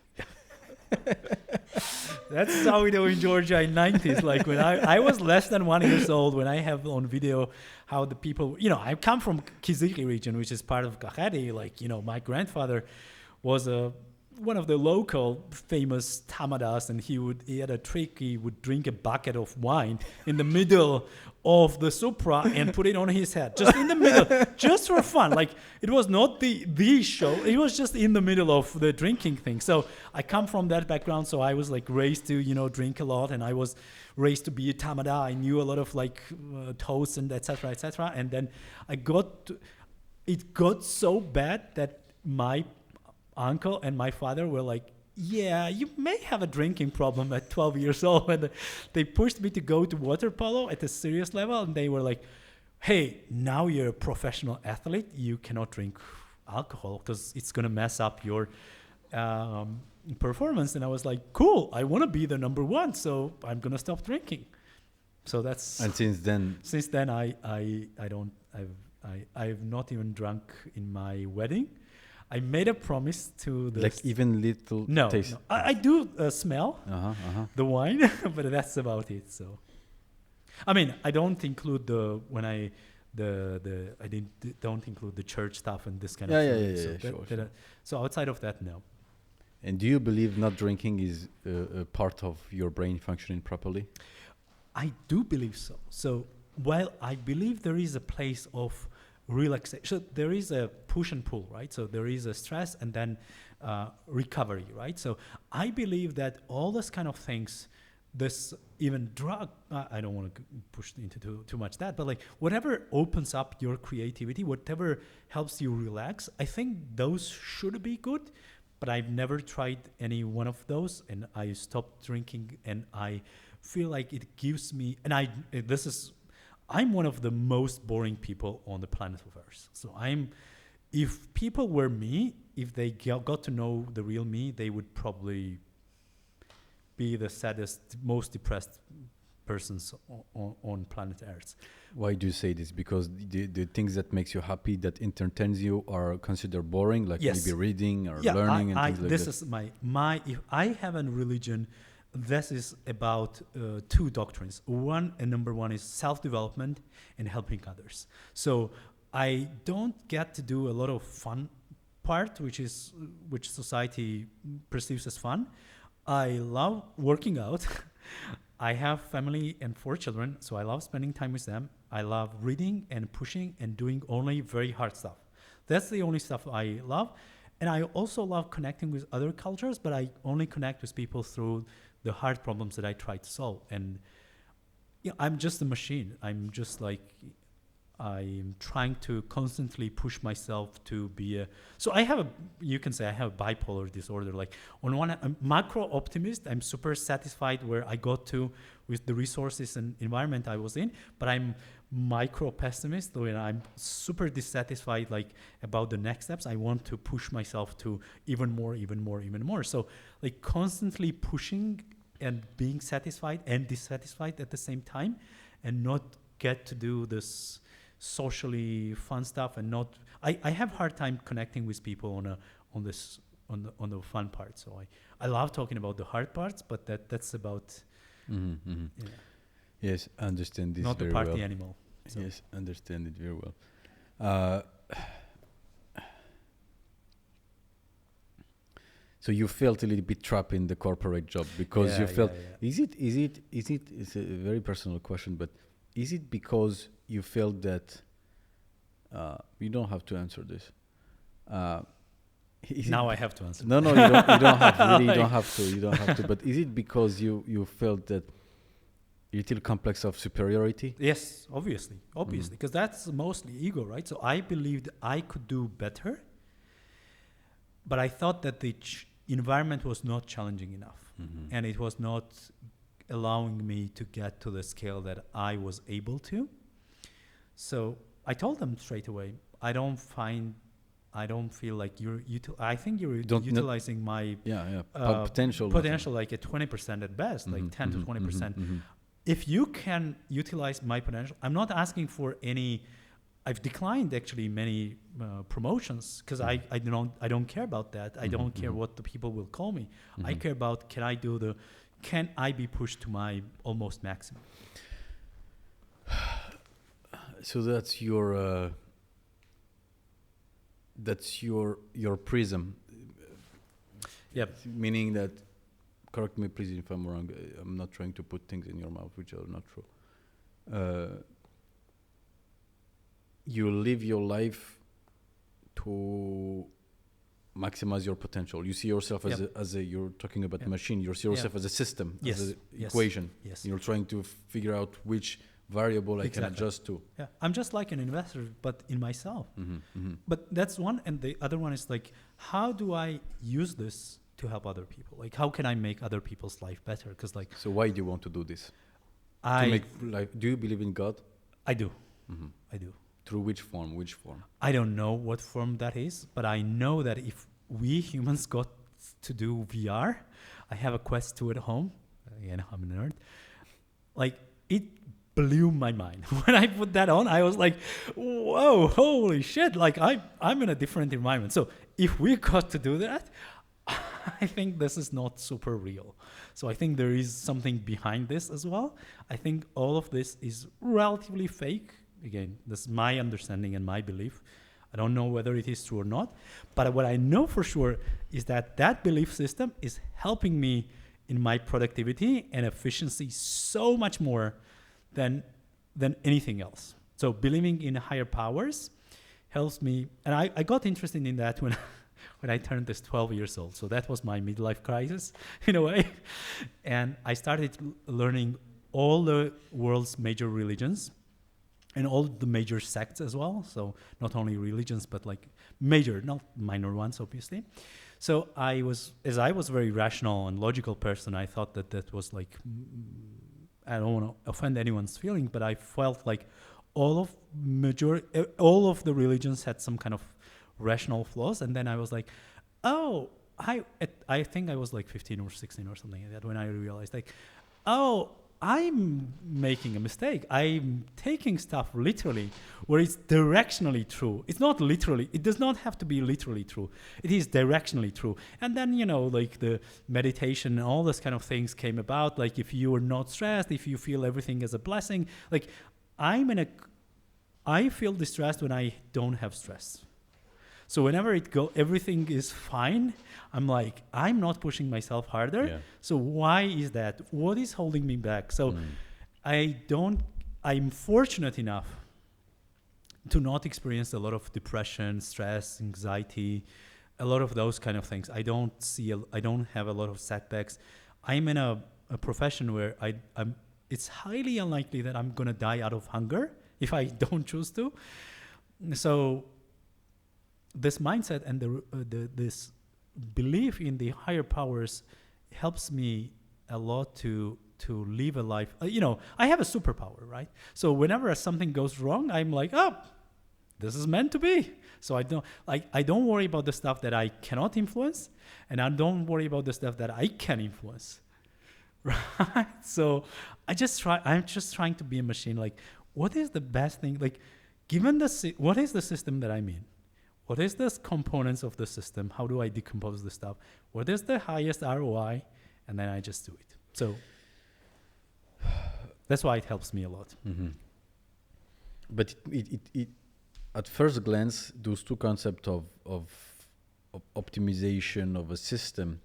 That's how we do in Georgia in 90s. Like when I was less than 1 year old, when I have on video how the people, I come from Kiziki region, which is part of Kakheti. Like, my grandfather was one of the local famous tamadas, and he had a trick. He would drink a bucket of wine in the middle of the supra and put it on his head, just in the middle, just for fun. Like, it was not the show. It was just in the middle of the drinking thing. So I come from that background. So I was like raised to, drink a lot, and I was raised to be a tamada. I knew a lot of like toasts and etc. etc. And then it got so bad that my uncle and my father were like, yeah, you may have a drinking problem at 12 years old. And they pushed me to go to water polo at a serious level. And they were like, hey, now you're a professional athlete. You cannot drink alcohol because it's going to mess up your performance. And I was like, cool, I want to be the number one. So I'm going to stop drinking. So that's... And since then I've not even drunk in my wedding. I made a promise to the... Like even little taste? No. I do smell the wine, but that's about it. So, I mean, I don't include don't include the church stuff and this kind of thing. Sure. So outside of that, no. And do you believe not drinking is a part of your brain functioning properly? I do believe so. So while I believe there is a place of relaxation, so there is a push and pull, right? So there is a stress and then recovery, right? So I believe that all this kind of things, this even drug, I don't want to push into too much that, but like whatever opens up your creativity, whatever helps you relax, I think those should be good. But I've never tried any one of those, and I stopped drinking, and I feel like it gives me, and I'm one of the most boring people on the planet of Earth. So if people were me, if they got to know the real me, they would probably be the saddest, most depressed persons on planet Earth. Why do you say this? Because the things that makes you happy, that entertains you, are considered boring, like maybe reading or learning and things like that? This is my if I have a religion, this is about two doctrines. Number one is self-development and helping others. So I don't get to do a lot of fun part, which society perceives as fun. I love working out. I have family and 4 children, so I love spending time with them. I love reading and pushing and doing only very hard stuff. That's the only stuff I love. And I also love connecting with other cultures, but I only connect with people through the hard problems that I try to solve. And I'm just a machine. I'm trying to constantly push myself to be you can say I have a bipolar disorder. Like on one hand, I'm macro optimist. I'm super satisfied where I got to with the resources and environment I was in, but I'm micro pessimist when I'm super dissatisfied about the next steps. I want to push myself to even more. So like constantly pushing and being satisfied and dissatisfied at the same time, and not get to do this socially fun stuff, and I have hard time connecting with people on the fun part. So I love talking about the hard parts, but that's about yes, I understand this not very the party well. animal. So. Yes, understand it very well. So you felt a little bit trapped in the corporate job because you felt. Is it? It's a very personal question, but is it because you felt that you don't have to answer this? Now I have to answer. No, you don't. You don't have. Really, you don't have to. You don't have to. But is it because you felt that little complex of superiority? Yes, obviously, because that's mostly ego, right? So I believed I could do better, but I thought that the environment was not challenging enough, and it was not allowing me to get to the scale that I was able to. So I told them straight away, I don't feel like I think you're utilizing my potential like at 20% at best, like 10 to 20%. If you can utilize my potential, I'm not asking for any. I've declined actually many promotions because I don't care about that. I don't care what the people will call me. I care about can I be pushed to my almost maximum. So that's your prism. Yep. Meaning that, correct me please if I'm wrong, I'm not trying to put things in your mouth which are not true. You live your life to maximize your potential. You see yourself as a you're talking about machine, you see yourself as a system, as an equation. Yes. You're trying to figure out which variable I can adjust to. Yeah, I'm just like an investor, but in myself. But that's one, and the other one is like, how do I use this to help other people? Like, how can I make other people's life better? Because like, so why do you want to do this? To make life. Do you believe in God? I do. I do. Through which form? Which form? I don't know what form that is, but I know that if we humans got to do VR, I have a Quest 2 at home. Again, I'm a nerd. Like, it blew my mind. When I put that on, I was like, whoa, holy shit. Like, I'm in a different environment. So if we got to do that, I think this is not super real. So I think there is something behind this as well. I think all of this is relatively fake. Again, this is my understanding and my belief. I don't know whether it is true or not. But what I know for sure is that belief system is helping me in my productivity and efficiency so much more than anything else. So believing in higher powers helps me. And I got interested in that when I turned this 12 years old. So that was my midlife crisis in a way. And I started learning all the world's major religions and all the major sects as well. So not only religions, but like major, not minor ones, obviously. So as I was a very rational and logical person, I thought that was like, I don't want to offend anyone's feeling, but I felt like all of the religions had some kind of rational flaws. And then I was like, oh, I think I was like 15 or 16 or something like that when I realized like, oh, I'm making a mistake. I'm taking stuff literally where it's directionally true. It's not literally. It does not have to be literally true. It is directionally true. And then, like the meditation and all this kind of things came about. Like if you are not stressed, if you feel everything as a blessing, like I feel distressed when I don't have stress. So whenever everything is fine, I'm like, I'm not pushing myself harder. Yeah. So why is that? What is holding me back? So I'm fortunate enough to not experience a lot of depression, stress, anxiety, a lot of those kind of things. I don't have a lot of setbacks. I'm in a profession where it's highly unlikely that I'm going to die out of hunger if I don't choose to. So this mindset and this belief in the higher powers helps me a lot to live a life. I have a superpower, right? So whenever something goes wrong, I'm like, oh, this is meant to be. So I don't worry about the stuff that I cannot influence, and I don't worry about the stuff that I can influence, right? So I'm just trying to be a machine. Like, what is the best thing? Like, what is the system that I'm in? What is the components of the system? How do I decompose the stuff? What is the highest ROI? And then I just do it. So that's why it helps me a lot. Mm-hmm. But it at first glance, those two concepts of optimization of a system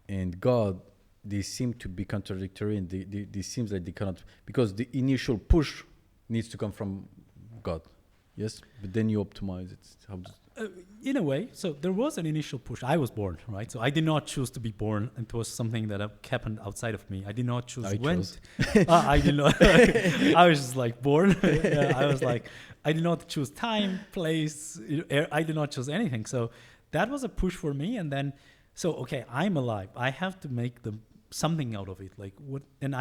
and God, they seem to be contradictory, and they seems like they cannot, because the initial push needs to come from God, yes, but then you optimize it. How does In a way, so there was an initial push. I was born, right? So I did not choose to be born. It was something that happened outside of me. I did not choose I when. chose. I did not. I was just like born. I was like, I did not choose time, place. I did not choose anything. So that was a push for me. And then, so okay, I'm alive. I have to make something out of it. Like what? And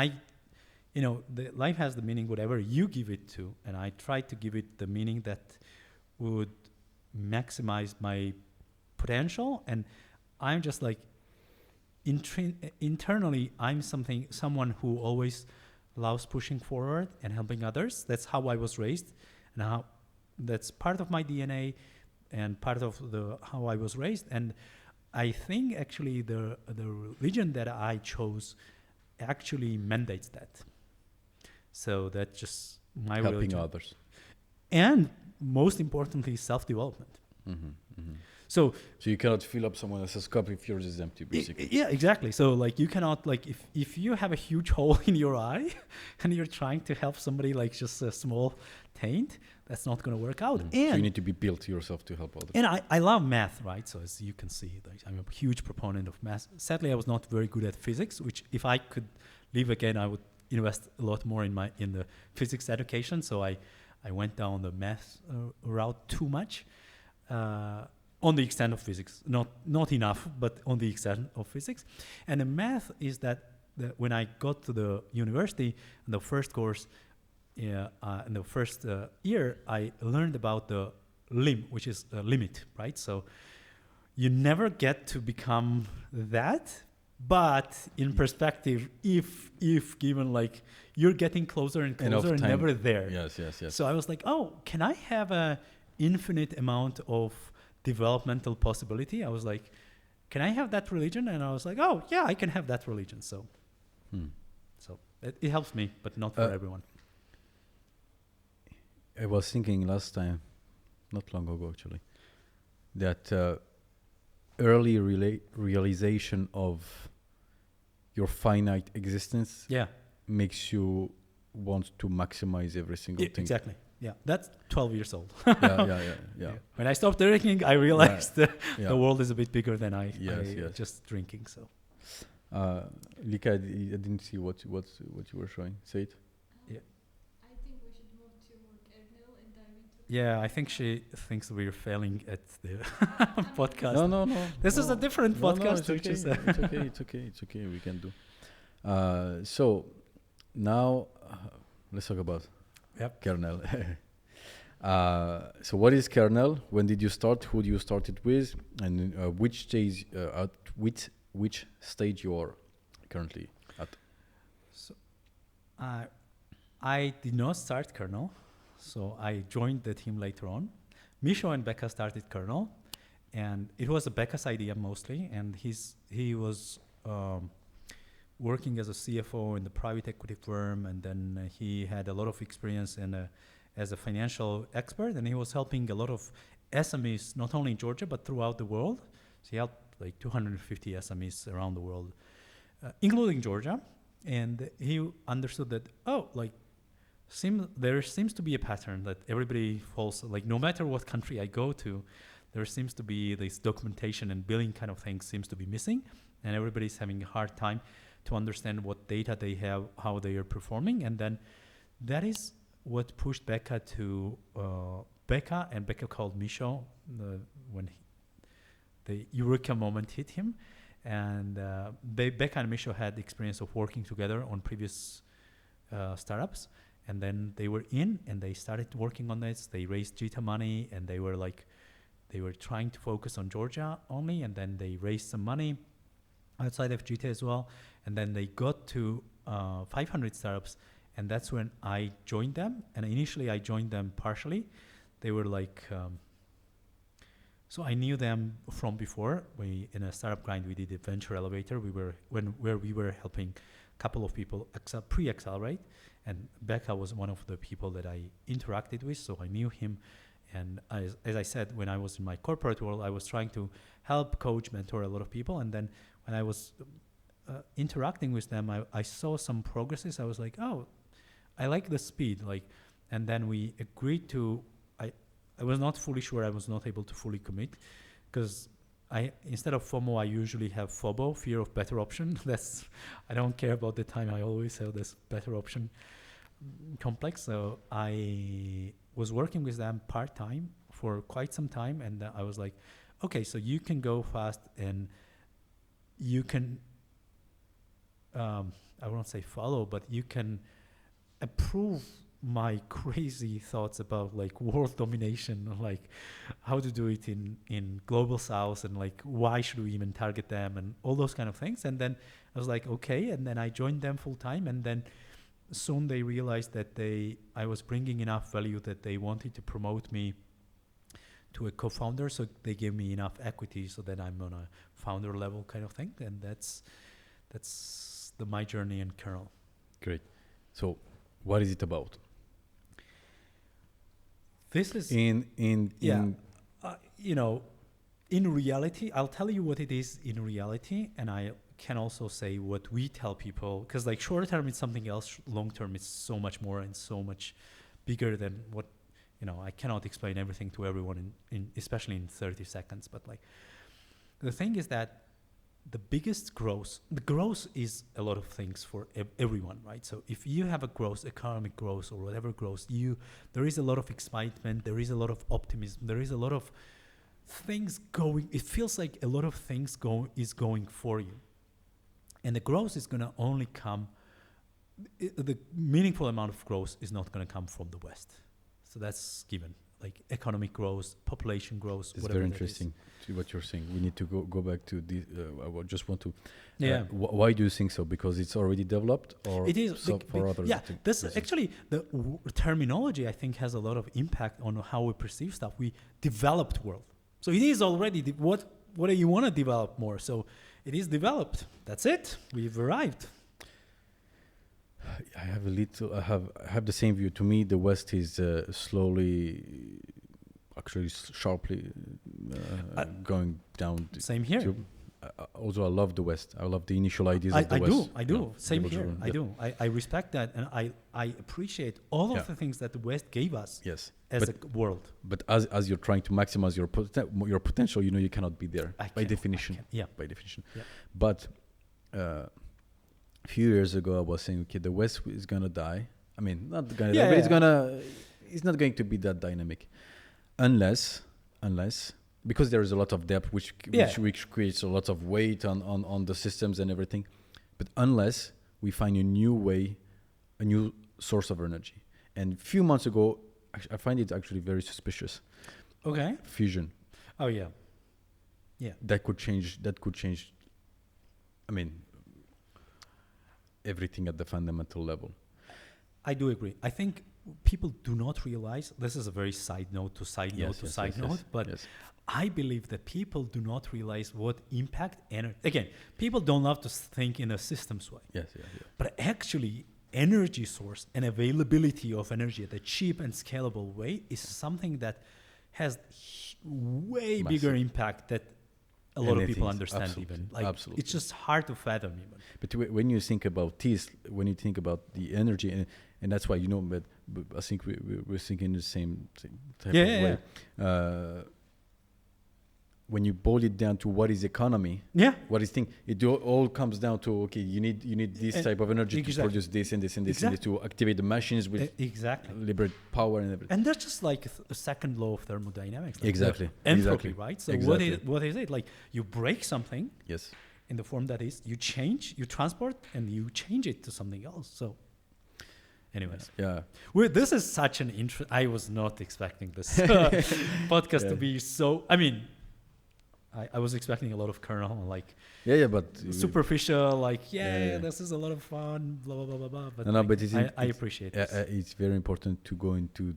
the life has the meaning whatever you give it to, and I try to give it the meaning that would maximize my potential. And I'm just like internally I'm someone who always loves pushing forward and helping others. That's how I was raised, and that's part of my DNA and part of how I was raised. And I think actually the religion that I chose actually mandates that. So that's just my helping religion. others? And most importantly, self-development. So you cannot fill up someone else's cup if yours is empty, basically. Yeah, exactly. So like you cannot, like if you have a huge hole in your eye and you're trying to help somebody like just a small taint, that's not going to work out. And so you need to be built yourself to help others. And I love math, right? So as you can see, like, I'm a huge proponent of math. Sadly, I was not very good at physics, which if I could live again, I would invest a lot more in the physics education. So I went down the math route too much. On the extent of physics, not enough, but on the extent of physics. And the math is that when I got to the university, in the first course, in the first year, I learned about the lim, which is a limit, right? So you never get to become that, but in perspective, if given like you're getting closer and closer and never there. Yes. So I was like, oh, can I have a infinite amount of developmental possibility? I was like, can I have that religion? And I was like, oh yeah, I can have that religion. So it helps me, but not for everyone. I was thinking last time, not long ago actually, that early realization of your finite existence makes you want to maximize every single thing. Exactly. Yeah, that's 12 years old. Yeah. When I stopped drinking, I realized the world is a bit bigger than I just drinking. So, Lika, I didn't see what you were showing. Say it. Yeah. I think we should move to more Kernel and dive into. Yeah, I think she thinks we're failing at the podcast. No. This is a different podcast. It's okay. We can do. So now let's talk about Kernel. So what is Kernel? When did you start? Who do you start it with? And which stage which stage you are currently at? So I did not start Kernel. So I joined the team later on. Misho and Becca started Kernel, and it was Becca's idea mostly. And he was working as a CFO in the private equity firm, and then he had a lot of experience as a financial expert, and he was helping a lot of SMEs, not only in Georgia, but throughout the world. So he helped like 250 SMEs around the world, including Georgia. And he understood that, there seems to be a pattern that everybody falls, like no matter what country I go to, there seems to be this documentation and billing kind of thing seems to be missing, and everybody's having a hard time to understand what data they have, how they are performing. And then that is what pushed Becca to Becca, and Becca called Misho when the eureka moment hit him. And Becca and Misho had experience of working together on previous startups, and then they were in and they started working on this. They raised Jita money, and they were trying to focus on Georgia only, and then they raised some money outside of Jita as well. And then they got to 500 startups, and that's when I joined them. And initially I joined them partially. They were like, so I knew them from before. In a startup grind, we did a venture elevator. Where we were helping a couple of people pre-accelerate, and Becca was one of the people that I interacted with, so I knew him. And as I said, when I was in my corporate world, I was trying to help coach, mentor a lot of people. And then when I was interacting with them, I saw some progresses. I was like, oh, I like the speed. Like, and then we agreed to, I was not fully sure. I was not able to fully commit because instead of FOMO, I usually have FOBO, fear of better option. I don't care about the time. I always have this better option complex. So I was working with them part-time for quite some time. And I was like, okay, so you can go fast and you can, I won't say follow, but you can approve my crazy thoughts about like world domination, like how to do it in global south, and like why should we even target them and all those kind of things. And then I was like, okay, and then I joined them full time, and then soon they realized that I was bringing enough value that they wanted to promote me to a co-founder, so they gave me enough equity so that I'm on a founder level kind of thing. And that's my journey in Kernel. Great. So what is it about? This is in reality, I'll tell you what it is in reality, and I can also say what we tell people, because like short term it's something else, long term it's so much more and so much bigger than what, I cannot explain everything to everyone in especially in 30 seconds. But like the thing is that the growth is a lot of things for everyone, right? So if you have a growth, economic growth or whatever growth, there is a lot of excitement, there is a lot of optimism, there is a lot of things going. It feels like a lot of things is going for you, and the growth is going to only come. The meaningful amount of growth is not going to come from the West, so that's given. Like economic growth, population growth. It's very interesting to what you're saying. We need to go back to this. I just want to. Why do you think so? Because it's already developed, or it is for others? Yeah, this actually the terminology I think has a lot of impact on how we perceive stuff. We developed world, so it is already what do you want to develop more? So it is developed. That's it. We've arrived. I have the same view. To me, the West is slowly, actually sharply going down. Same here. Also, I love the West. I love the initial ideas of the West. I do. Same here. I do. I respect that, and I appreciate all of the things that the West gave us. Yes. As a world. But as you're trying to maximize your potential, you cannot be there by definition. By definition. Yeah. But. A few years ago, I was saying, okay, the West is gonna die. I mean, not gonna die, but it's not going to be that dynamic, unless because there is a lot of debt, which creates a lot of weight on the systems and everything. But unless we find a new way, a new source of energy. And a few months ago, I find it actually very suspicious. Okay. Fusion. Oh yeah. Yeah. That could change. I mean, everything at the fundamental level. I do agree. I think people do not realize, this is a very side note, but I believe that people do not realize what impact again, people don't love to think in a systems way. Yes. But actually energy source and availability of energy at a cheap and scalable way is something that has way bigger impact that a lot of people understand. Absolutely, even like absolutely. It's just hard to fathom even. But when you think about this, when you think about the energy, and that's why but I think we're thinking the same type of way. When you boil it down to what is economy, what is thing, it all comes down to you need this type of energy to produce this and this and this and this to activate the machines with liberate power and everything. And that's just like a second law of thermodynamics. Like exactly. Entropy, right? So what is it? Like you break something. Yes. In the form that is, you change, you transport, and you change it to something else. So. Anyways, this is such an I was not expecting this podcast to be so. I mean, I was expecting a lot of Kernel, like but superficial, like this is a lot of fun, blah blah blah blah blah. But but I appreciate it. It's very important to go into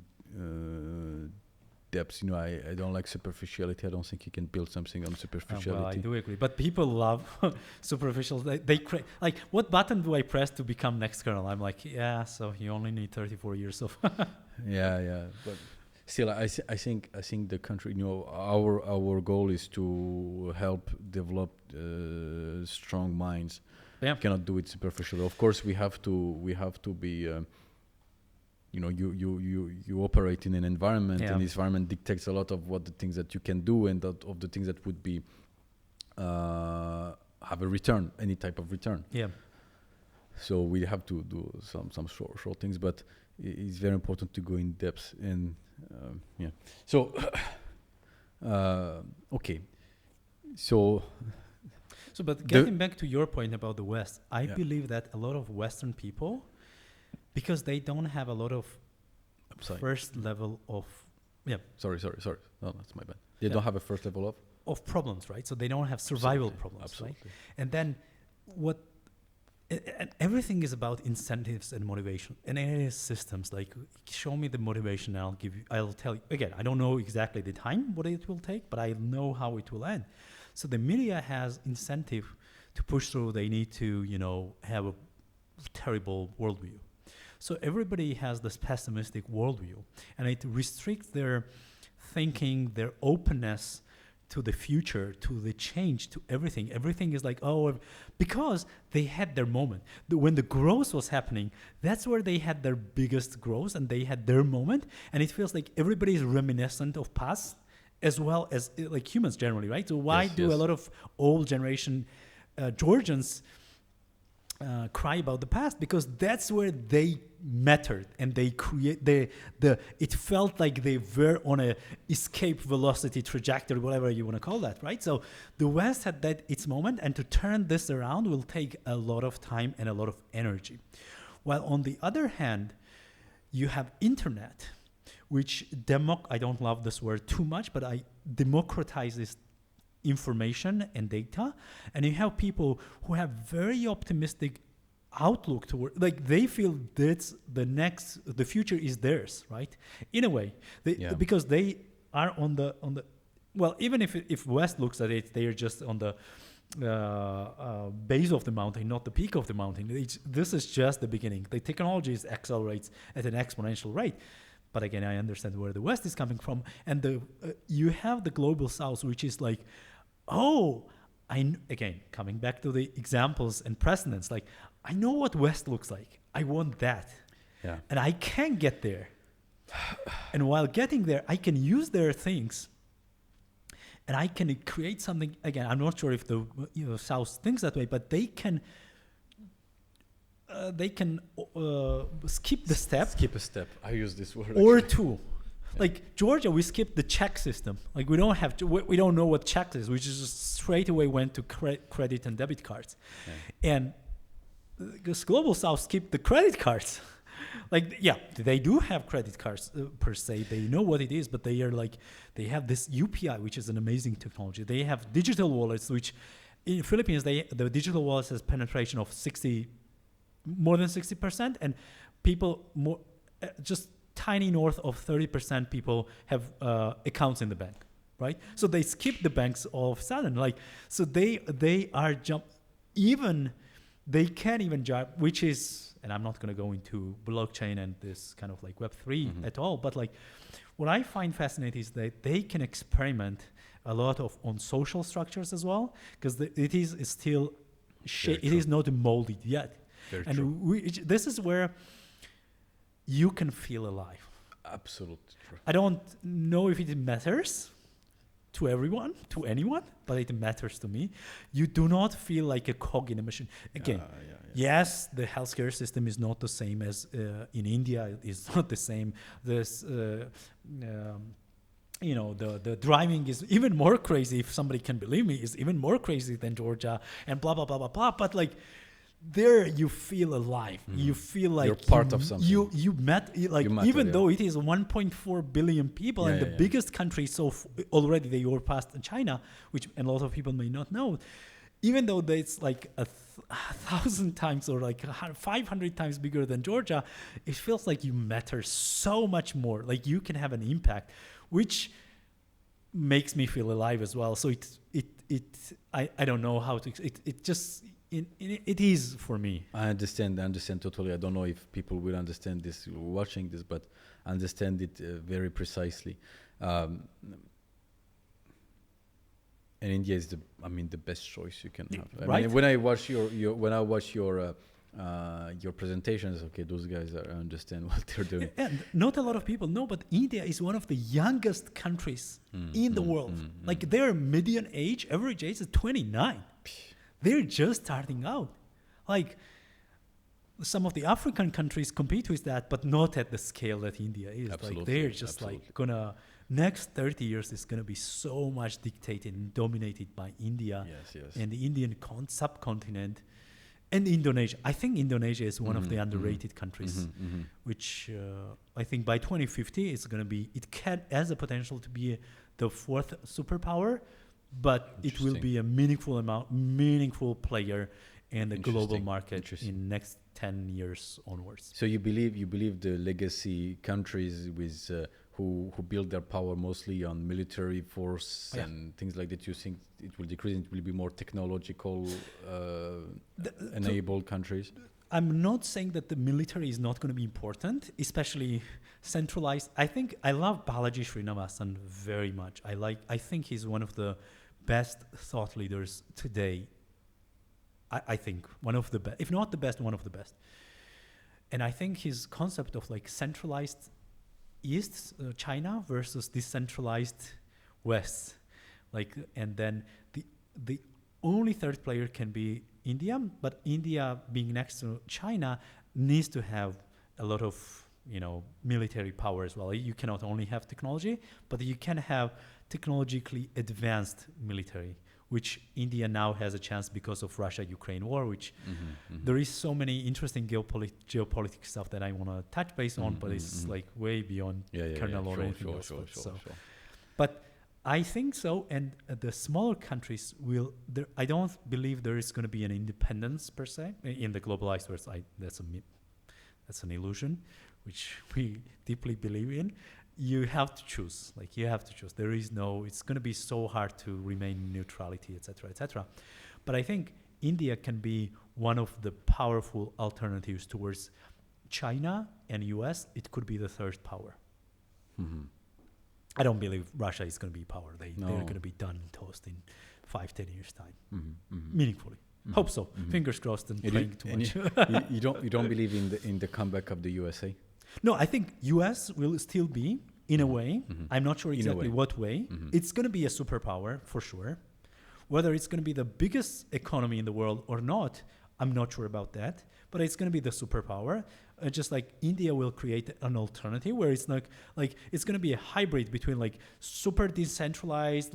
depths. I don't like superficiality. I don't think you can build something on superficiality. Well, I do agree, but people love superficial. They like, what button do I press to become next Kernel? I'm like, so you only need 34 years of. But Still, I think the country, our goal is to help develop strong minds. Yeah. We cannot do it superficially. Of course, we have to be. You operate in an environment, Yeah. and this environment dictates a lot of what the things that you can do, and of the things that would be have a return, any type of return. Yeah. So we have to do some short things, but it's very important to go in depth. And yeah. So okay. So But getting back to your point about the West, I Yeah. believe that a lot of Western people, because they don't have a lot of Sorry. first level of Sorry. No, that's my bad. They Yeah. don't have a first level of problems, right? So they don't have survival Absolutely. problems, right? Absolutely. And then and everything is about incentives and motivation, and it is systems. Like, show me the motivation, and I'll tell you. Again, I don't know exactly the time what it will take, but I know how it will end. So the media has incentive to push through. They need to, have a terrible worldview. So everybody has this pessimistic worldview, and it restricts their thinking, their openness to the future, to the change, to everything. Everything is like, because they had their moment. When the growth was happening, that's where they had their biggest growth, and they had their moment. And it feels like everybody is reminiscent of past, as well as like humans generally, right? So why do a lot of old generation Georgians cry about the past? Because that's where they mattered, and they it felt like they were on a escape velocity trajectory, whatever you want to call that, right? So the West had its moment, and to turn this around will take a lot of time and a lot of energy. While on the other hand, you have internet, which I don't love this word too much, but I democratizes information and data, and you have people who have very optimistic outlook toward, like, they feel that's the future is theirs, right? In a way, because they are on the well, even if West looks at it, they are just on the base of the mountain, not the peak of the mountain. This is just the beginning. The technology accelerates at an exponential rate. But again, I understand where the West is coming from, and you have the global South, which is like, again, coming back to the examples and precedents, like, I know what West looks like. I want that. Yeah. And I can get there. And while getting there, I can use their things, and I can create something. Again, I'm not sure if the South thinks that way, but they can skip the step. Skip a step. I use this word. Or actually. two. Like Georgia, we skipped the check system. Like, we don't have to. We don't know what check is. We just straight away went to credit and debit cards, and this global South skipped the credit cards. Like, yeah, they do have credit cards per se. They know what it is, but they have this UPI, which is an amazing technology. They have digital wallets, which in Philippines, the digital wallets has penetration of more than 60%, and people just tiny north of 30% people have accounts in the bank, right? So they skip the banks all of a sudden. Like, so they are they can't even jump, which is, and I'm not going to go into blockchain and this kind of like Web3 at all, but like, what I find fascinating is that they can experiment a lot on social structures as well, because it is still it is not molded yet. Very and true. This is where you can feel alive. Absolutely true. I don't know if it matters to anyone, but it matters to me. You do not feel like a cog in a machine. Again, yes, the healthcare system is not the same as in India. It's not the same. The driving is even more crazy, if somebody can believe me, is even more crazy than Georgia, and blah, blah, blah, blah, blah. But like, there you feel alive. You feel like you're part of something. You matter, even though it is 1.4 billion people and the biggest country, already they overpassed China, which a lot of people may not know. Even though it's like 1,000 times or like 500 times bigger than Georgia, it feels like you matter so much more. Like, you can have an impact, which makes me feel alive as well. So I don't know how to. it is for me. I understand totally. I don't know if people will understand this watching this, but I understand it very precisely. And India is the best choice you can have. I Right. mean, when I watch your presentations, okay, those guys understand what they're doing. And not a lot of people know, but India is one of the youngest countries in the world. Like their median age, average age is 29. They're just starting out. Like some of the African countries compete with that, but not at the scale that India is. Absolutely, Like they're just like gonna next 30 years is gonna be so much dictated and dominated by India Yes. and the Indian subcontinent and Indonesia. I think Indonesia is one of the underrated countries, which I think by 2050 it's gonna be. It has the potential to be the fourth superpower, but it will be a meaningful player in the global market in next 10 years onwards. So you believe the legacy countries with who build their power mostly on military force and things like that, you think it will decrease and it will be more technological enabled countries? I'm not saying that the military is not going to be important, especially centralized. I think I love Balaji Srinivasan very much. I think he's one of the best thought leaders today. I think one of the best, if not the best, one of the best. And I think his concept of like centralized East China versus decentralized West, like, and then the only third player can be India, but India being next to China needs to have a lot of military power as well. You cannot only have technology, but you can have technologically advanced military, which India now has a chance because of Russia-Ukraine war, which there is so many interesting geopolitical stuff that I want to touch base on, but it's like way beyond Kernel or anything else. But I think so, and the smaller countries will. I don't believe there is going to be an independence per se in the globalized world. That's an illusion, which we deeply believe in. You have to choose. There is no. It's going to be so hard to remain in neutrality, etc., etc. But I think India can be one of the powerful alternatives towards China and US. It could be the third power. I don't believe Russia is going to be power. They're going to be done and toast in 5-10 years time, meaningfully. Hope so. Fingers crossed and praying too much. You don't believe in the comeback of the USA? No, I think US will still be in a way. I'm not sure exactly what way. It's going to be a superpower for sure. Whether it's going to be the biggest economy in the world or not, I'm not sure about that. But it's going to be the superpower. Just like India will create an alternative where it's like it's going to be a hybrid between like super decentralized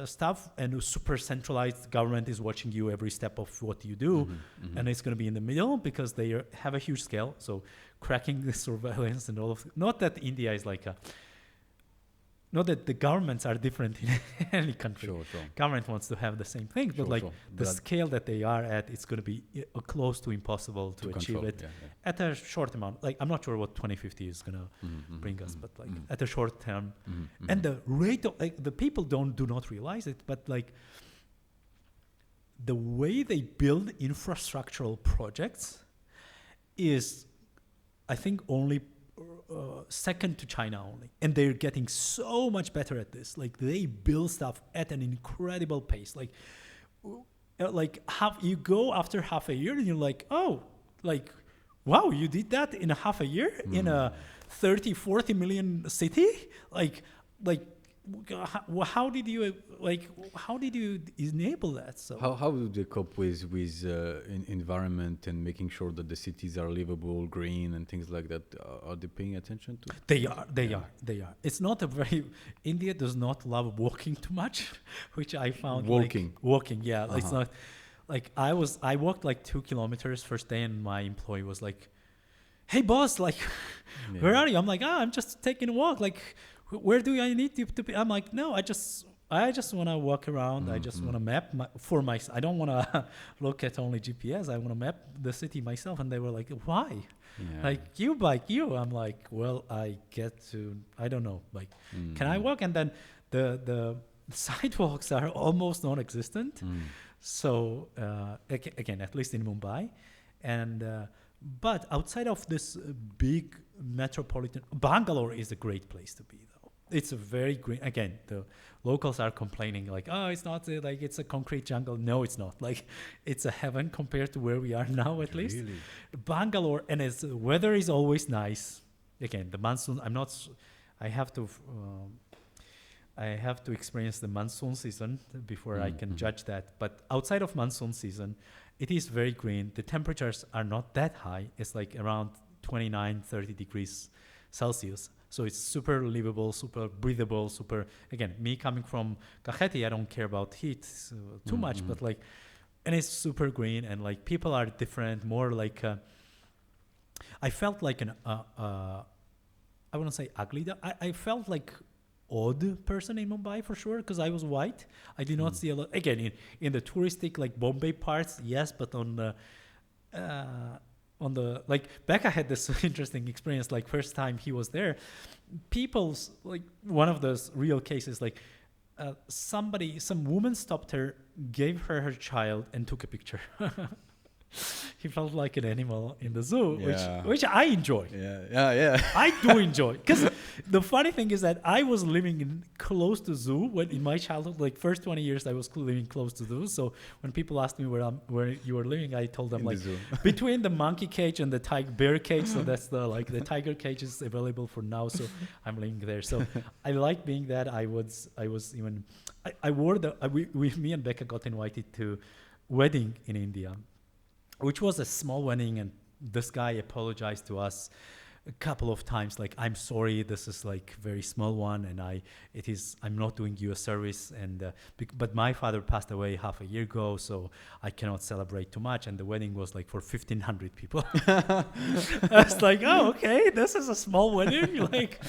stuff and super centralized government is watching you every step of what you do, and it's going to be in the middle because they have a huge scale. So cracking the surveillance and all of not that India is like a. Not that the governments are different in any country. Sure. Government wants to have the same thing, but the scale that they are at, it's going to be close to impossible to achieve it at a short amount. Like I'm not sure what 2050 is going to bring us, but like at a short term, and the rate of the people do not realize it, but like the way they build infrastructural projects is, I think, only. Second to China only, and they're getting so much better at this. Like they build stuff at an incredible pace. Like you go after half a year and you're like, oh, like wow, you did that in a half a year in a 30-40 million city. Like how did you enable that? So how do they cope with environment and making sure that the cities are livable, green, and things like that? Are they paying attention to? They are. It's not a very. India does not love walking too much, which I found walking. Yeah, it's not. Like I walked like 2 kilometers first day, and my employee was like, "Hey boss, like, where are you?" I'm like, I'm just taking a walk. Like, where do I need you to be? I'm like, no, I just want to walk around. I just want to map for myself. I don't want to look at only GPS. I want to map the city myself. And they were like, why? Yeah. Like, you. I'm like, well, I don't know. Like, can I walk? And then the sidewalks are almost non-existent. So again, at least in Mumbai, and but outside of this big metropolitan, Bangalore is a great place to be. Though it's a very green. Again, the locals are complaining like, oh, it's not like it's a concrete jungle. No, it's not. Like, it's a heaven compared to where we are now. At least Really? Bangalore, and its weather is always nice. Again, the monsoon. I have to. I have to experience the monsoon season before I can judge that. But outside of monsoon season, it is very green. The temperatures are not that high. It's like around 29, 30 degrees Celsius. So it's super livable, super breathable, super, again, me coming from Kakheti, I don't care about heat too much, but like, and it's super green and like people are different, more like, I felt like I wouldn't say ugly. I felt like odd person in Mumbai for sure because I was white. I did not see a lot. Again, in the touristic like Bombay parts, yes, but on the like Becca had this interesting experience. Like first time he was there, people's like one of those real cases like some woman stopped her, gave her her child, and took a picture. He felt like an animal in the zoo, which I enjoy. Yeah. I do enjoy, because the funny thing is that I was living close to zoo when in my childhood, like first 20 years I was living close to zoo. So when people asked me where you were living, I told them In like the zoo. between the monkey cage and the bear cage. So that's the tiger cage is available for now. So I'm living there. So I like being that. I wore me and Becca got invited to wedding in India, which was a small wedding, and this guy apologized to us a couple of times, like, I'm sorry, this is like very small one, and I'm not doing you a service, and but my father passed away half a year ago, so I cannot celebrate too much, and the wedding was like for 1,500 people. I was like, oh, okay, this is a small wedding, like,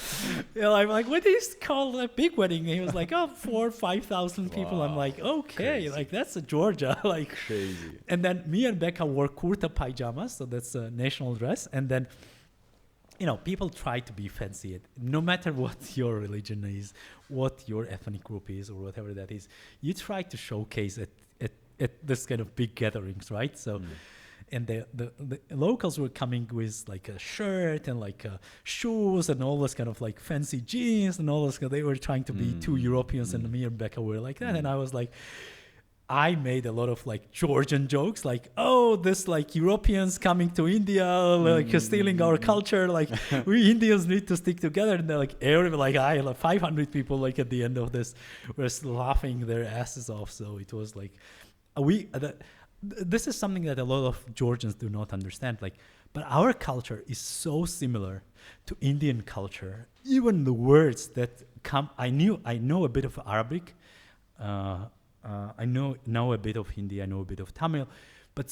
I'm like, what is called a big wedding? And he was like, oh, 4,000-5,000 people. Wow. I'm like, okay, Crazy. like that's a Georgia, like Crazy. And then me and Becca wore kurta pajamas, so that's a national dress. And then, people try to be fancy. No matter what your religion is, what your ethnic group is, or whatever that is, you try to showcase at this kind of big gatherings, right? So, and the locals were coming with like a shirt and like shoes and all this kind of like fancy jeans and all this. They were trying to be two Europeans, and me and Becca were like that. And I was like, I made a lot of like Georgian jokes, like, oh, this like Europeans coming to India, like stealing our culture, like we Indians need to stick together. And they're like, I like 500 people like at the end of this were laughing their asses off. So it was like, this is something that a lot of Georgians do not understand. Like, but our culture is so similar to Indian culture. Even the words that come, I know a bit of Arabic. I know a bit of Hindi, I know a bit of Tamil, but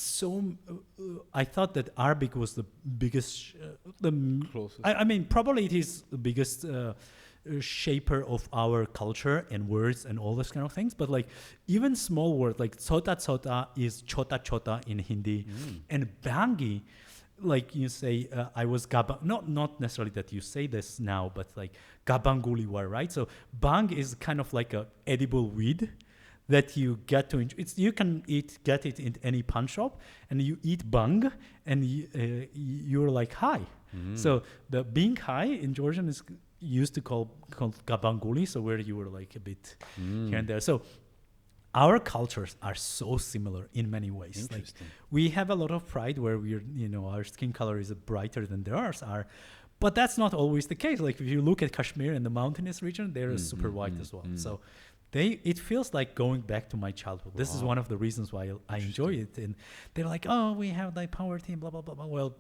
I thought that Arabic was the biggest, Closest. I mean, probably it is the biggest shaper of our culture and words and all those kind of things. But like even small words like chota is chota in Hindi, and bangi, like you say, I was not necessarily that you say this now, but like gabanguli war, right? So bang is kind of like a edible weed that you get to enjoy. You can get it in any pawn shop, and you eat bang, and you're like high. So the being high in Georgian is used to called gabanguli, so where you were like a bit here and there. So our cultures are so similar in many ways. Like we have a lot of pride where our skin color is brighter than theirs are, but that's not always the case. Like if you look at Kashmir and the mountainous region, they're super white as well. So it feels like going back to my childhood. This is one of the reasons why I enjoy it. And they're like, oh, we have like poverty, blah, blah, blah, blah. Well,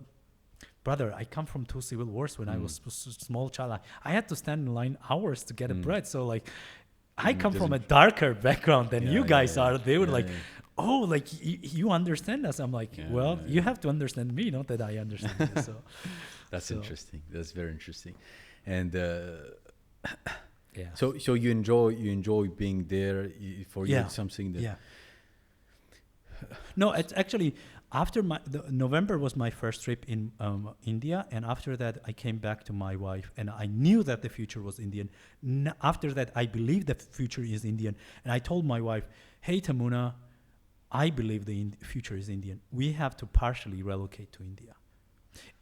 brother, I come from 2 civil wars when I was a small child. I had to stand in line hours to get a bread. So like, I come from a darker background than you guys are. They were like, oh, like you understand us. I'm like, you have to understand me, not that I understand you. So That's interesting. That's very interesting. And yeah. So you enjoy being there. For you, it's something that. Yeah. No, it's actually after November was my first trip in India, and after that I came back to my wife, and I knew that the future was Indian. After that, I believed the future is Indian, and I told my wife, "Hey, Tamuna, I believe the future is Indian. We have to partially relocate to India.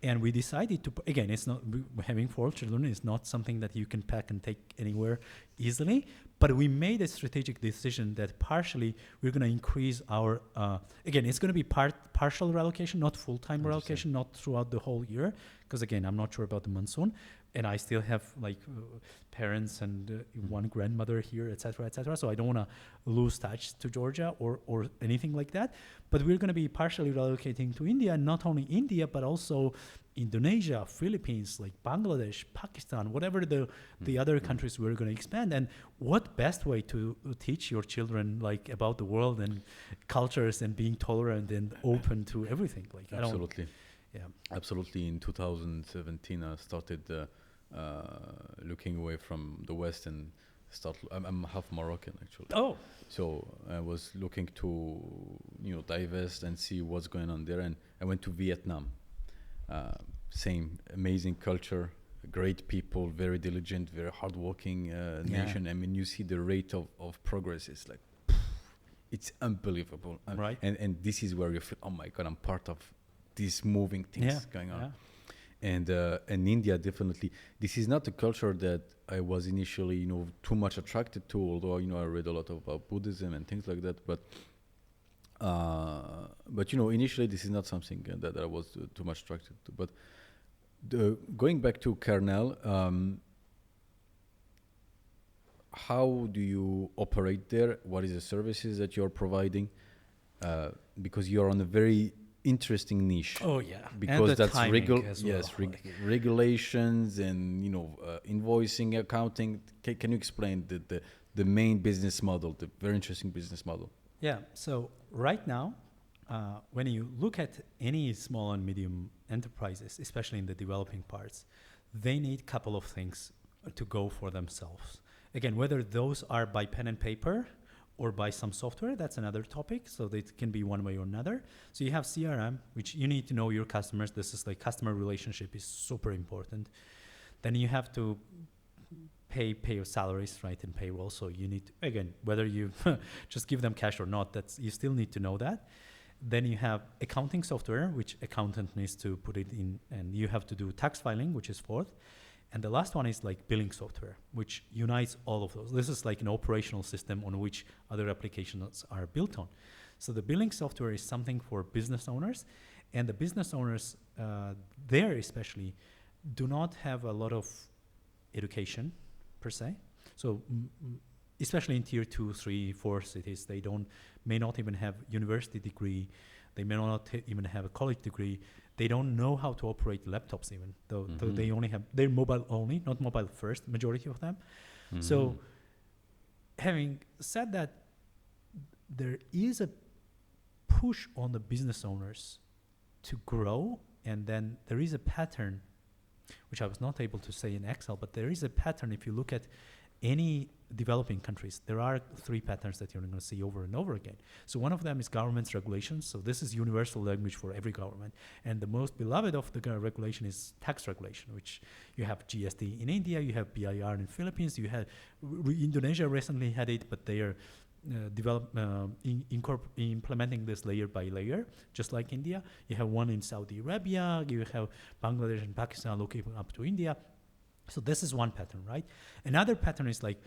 And we decided to, again, it's not, having 4 children is not something that you can pack and take anywhere easily, but we made a strategic decision that partially we're going to increase our, again, it's going to be partial relocation, not full-time relocation, not throughout the whole year, because again, I'm not sure about the monsoon, and I still have like parents and one grandmother here, etc., so I don't want to lose touch to Georgia or anything like that. But we're going to be partially relocating to India, not only India, but also Indonesia, Philippines, like Bangladesh, Pakistan, whatever the other countries we're going to expand. And what best way to teach your children like about the world and cultures and being tolerant and open to everything? Like Absolutely. Yeah. Absolutely. In 2017, I started looking away from the West and I'm half Moroccan actually. Oh. So I was looking to, divest and see what's going on there. And I went to Vietnam. Same amazing culture, great people, very diligent, very hardworking nation. I mean, you see the rate of progress is like, it's unbelievable. Right. And this is where you feel, oh my God, I'm part of these moving things going on. Yeah. And India, definitely, this is not a culture that I was initially, too much attracted to, although, I read a lot about Buddhism and things like that. But initially, this is not something that I was too much attracted to. But going back to Kernel, how do you operate there? What is the services that you're providing? Because you're on a very interesting niche. Oh yeah, because and the that's timing as well. Regulations and invoicing, accounting. Can you explain the main business model, the very interesting business model? Yeah. So right now, when you look at any small and medium enterprises, especially in the developing parts, they need a couple of things to go for themselves. Again, whether those are by pen and paper or by some software, that's another topic. So it can be one way or another. So you have CRM, which you need to know your customers. This is like customer relationship is super important. Then you have to pay your salaries, right, and payroll. So you need to, again, whether you just give them cash or not, that's you still need to know that. Then you have accounting software, which accountant needs to put it in, and you have to do tax filing, which is fourth. And the last one is like billing software, which unites all of those. This is like an operational system on which other applications are built on. So the billing software is something for business owners, and the business owners there especially do not have a lot of education per se. So especially in tier 2, 3, 4 cities, they may not even have university degree. They may not even have a college degree. They don't know how to operate laptops even, though they only have, they're mobile only, not mobile first, majority of them. So having said that, there is a push on the business owners to grow, and then there is a pattern, which I was not able to say in Excel, but there is a pattern. If you look at any developing countries, there are 3 patterns that you're going to see over and over again. So one of them is government's regulations. So this is universal language for every government. And the most beloved of the regulation is tax regulation, which you have GST in India, you have BIR in Philippines, you have Indonesia recently had it, but they are implementing this layer by layer, just like India. You have one in Saudi Arabia, you have Bangladesh and Pakistan looking up to India. So this is one pattern, right? Another pattern is like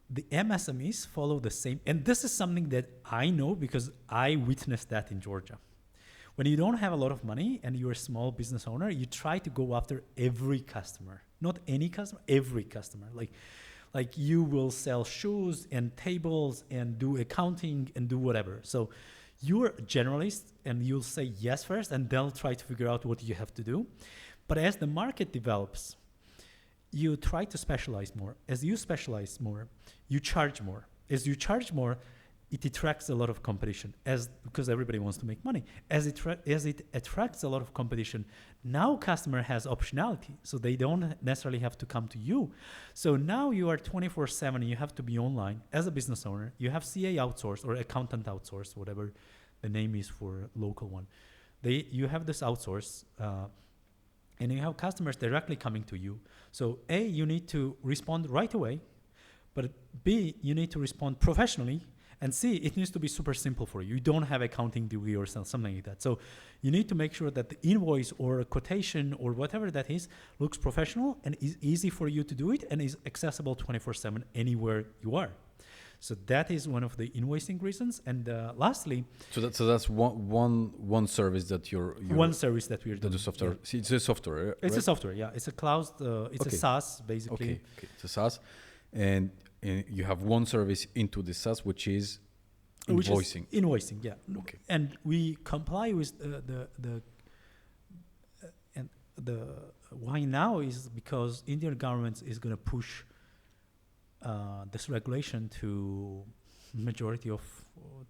the MSMEs follow the same, and this is something that I know because I witnessed that in Georgia. When you don't have a lot of money and you're a small business owner, you try to go after every customer, not any customer, every customer. Like you will sell shoes and tables and do accounting and do whatever. So you're a generalist and you'll say yes first, and they'll try to figure out what you have to do. But as the market develops, you try to specialize more. As you specialize more, you charge more. As you charge more, it attracts a lot of competition because everybody wants to make money. As it attracts a lot of competition, now customer has optionality, so they don't necessarily have to come to you. So now you are 24/7, you have to be online. As a business owner, you have CA outsourced or accountant outsourced, whatever the name is for local one. You have this outsource, and you have customers directly coming to you. So A, you need to respond right away, but B, you need to respond professionally, And C, it needs to be super simple for you. You don't have accounting degree or something like that. So you need to make sure that the invoice or a quotation or whatever that is looks professional and is easy for you to do it and is accessible 24/7 anywhere you are. So that is one of the invoicing reasons. And lastly, So that's one service that you're one service that we're doing. the software. Yeah. See, it's a software. Right? It's a software, yeah. It's a cloud. It's Okay. a SaaS basically. Okay. It's a SaaS, and you have one service into the SaaS, which is Which is invoicing. Invoicing, yeah. Okay. And we comply with the why now is because Indian government is going to push this regulation to majority of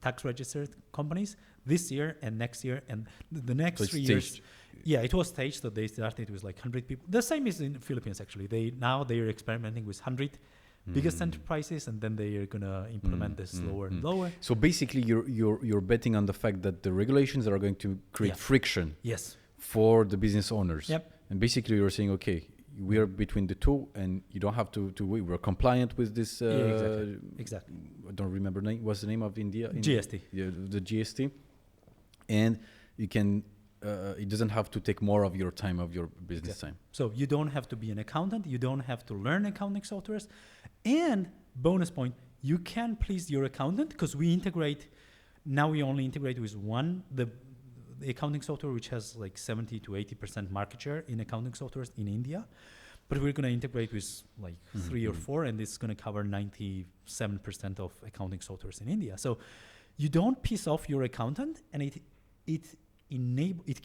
tax registered companies this year and next year and the next So it's 3 years. staged. Yeah, it was staged. So they started with like 100 people. The same is in Philippines actually. They are experimenting with 100 biggest enterprises, and then they are gonna implement this lower and lower. So basically, you're betting on the fact that the regulations are going to create Yeah. friction Yes. for the business owners. Yep. And basically, you're saying, okay, we are between the two, and you don't have to wait. We're compliant with this. Yeah, exactly. I don't remember name. What's the name of India? GST. Yeah, the GST, and you can. It doesn't have to take more of your time, of your business time. So you don't have to be an accountant. You don't have to learn accounting softwares. And bonus point, you can please your accountant because we integrate. Now we only integrate with one, the accounting software, which has like 70 to 80% market share in accounting softwares in India. But we're going to integrate with like 3 or 4, and it's going to cover 97% of accounting softwares in India. So you don't piss off your accountant, and it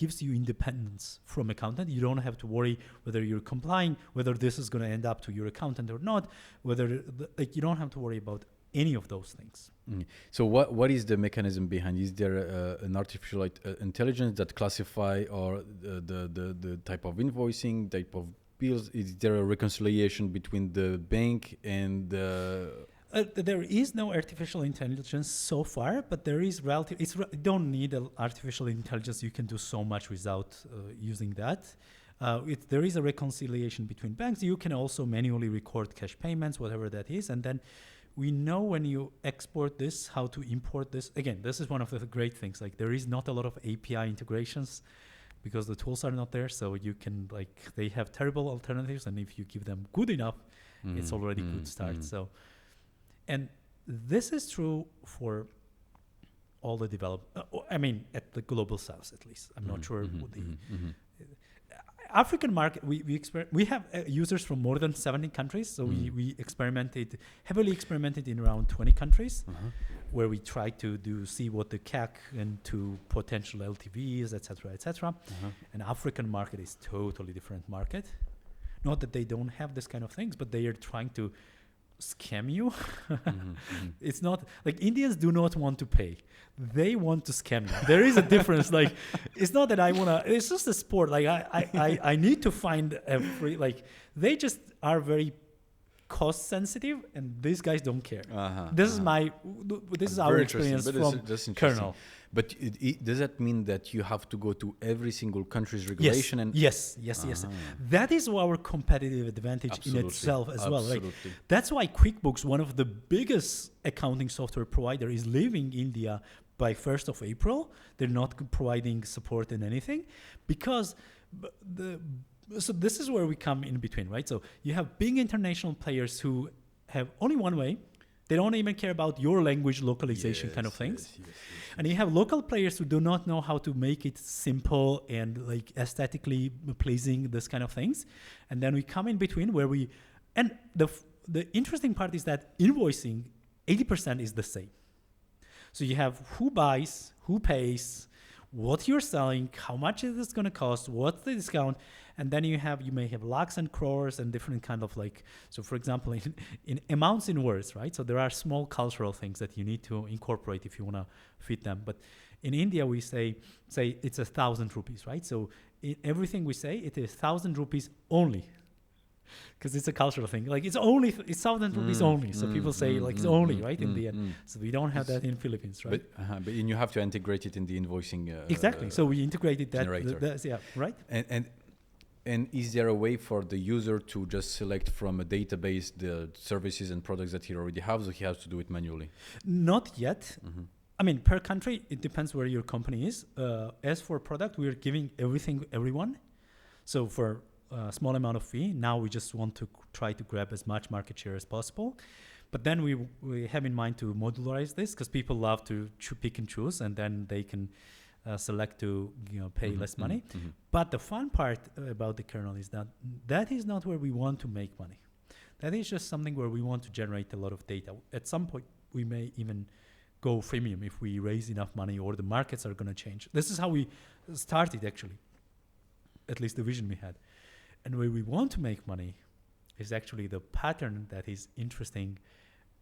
gives you independence from accountant. You don't have to worry whether you're complying, whether this is going to end up to your accountant or not, you don't have to worry about any of those things. So what is the mechanism behind? Is there an artificial intelligence that classify or the type of invoicing, type of bills? Is there a reconciliation between the bank and the... There is no artificial intelligence so far, but there is relative. You don't need artificial intelligence. You can do so much without using that. There is a reconciliation between banks. You can also manually record cash payments, whatever that is, and then we know when you export this how to import this. Again, this is one of the great things. Like there is not a lot of API integrations because the tools are not there. So you can they have terrible alternatives, and if you give them good enough, it's already good start. So. And this is true for all the at the global south at least. I'm not sure what the African market. We have users from more than 70 countries. So we heavily experimented in around 20 countries, where we tried to see what the CAC and to potential LTVs, etc., etc. And African market is totally different market. Not that they don't have this kind of things, but they are trying to scam you. It's not like Indians do not want to pay. They want to scam you. There is a difference. Like it's not that I wanna, it's just a sport. Like I need to find a free, they just are very cost sensitive, and these guys don't care. This is our experience from Kernel. But does that mean that you have to go to every single country's regulation? Yes. That is our competitive advantage in itself as well. Like, that's why QuickBooks, one of the biggest accounting software provider, is leaving India by 1st of April. They're not providing support in anything because so this is where we come in between, right? So you have big international players who have only one way. They don't even care about your language localization kind of things. Yes. And you have local players who do not know how to make it simple and aesthetically pleasing, this kind of things. And then we come in between where and the interesting part is that invoicing, 80% is the same. So you have who buys, who pays, what you're selling, how much is this going to cost, what's the discount, and then you may have lakhs and crores and different kind of so for example in amounts in words, right? So there are small cultural things that you need to incorporate if you want to fit them. But in India we say it's 1,000 rupees, right? So everything we say, it is 1,000 rupees only. Because it's a cultural thing. It's 1,000 rupees only. So people say it's only, right? In the end. So we don't have that in Philippines, right? But you have to integrate it in the invoicing. Exactly. So we integrated that. Generator. Yeah, right. And is there a way for the user to just select from a database the services and products that he already has, or he has to do it manually? Not yet. I mean, per country, it depends where your company is. As for product, we're giving everything everyone. So for a small amount of fee, now we just want to try to grab as much market share as possible. But then we have in mind to modularize this, because people love to pick and choose, and then they can select to pay less money. But the fun part about the kernel is that is not where we want to make money. That is just something where we want to generate a lot of data. At some point, we may even go freemium if we raise enough money, or the markets are going to change. This is how we started, actually, at least the vision we had. And where we want to make money is actually the pattern that is interesting,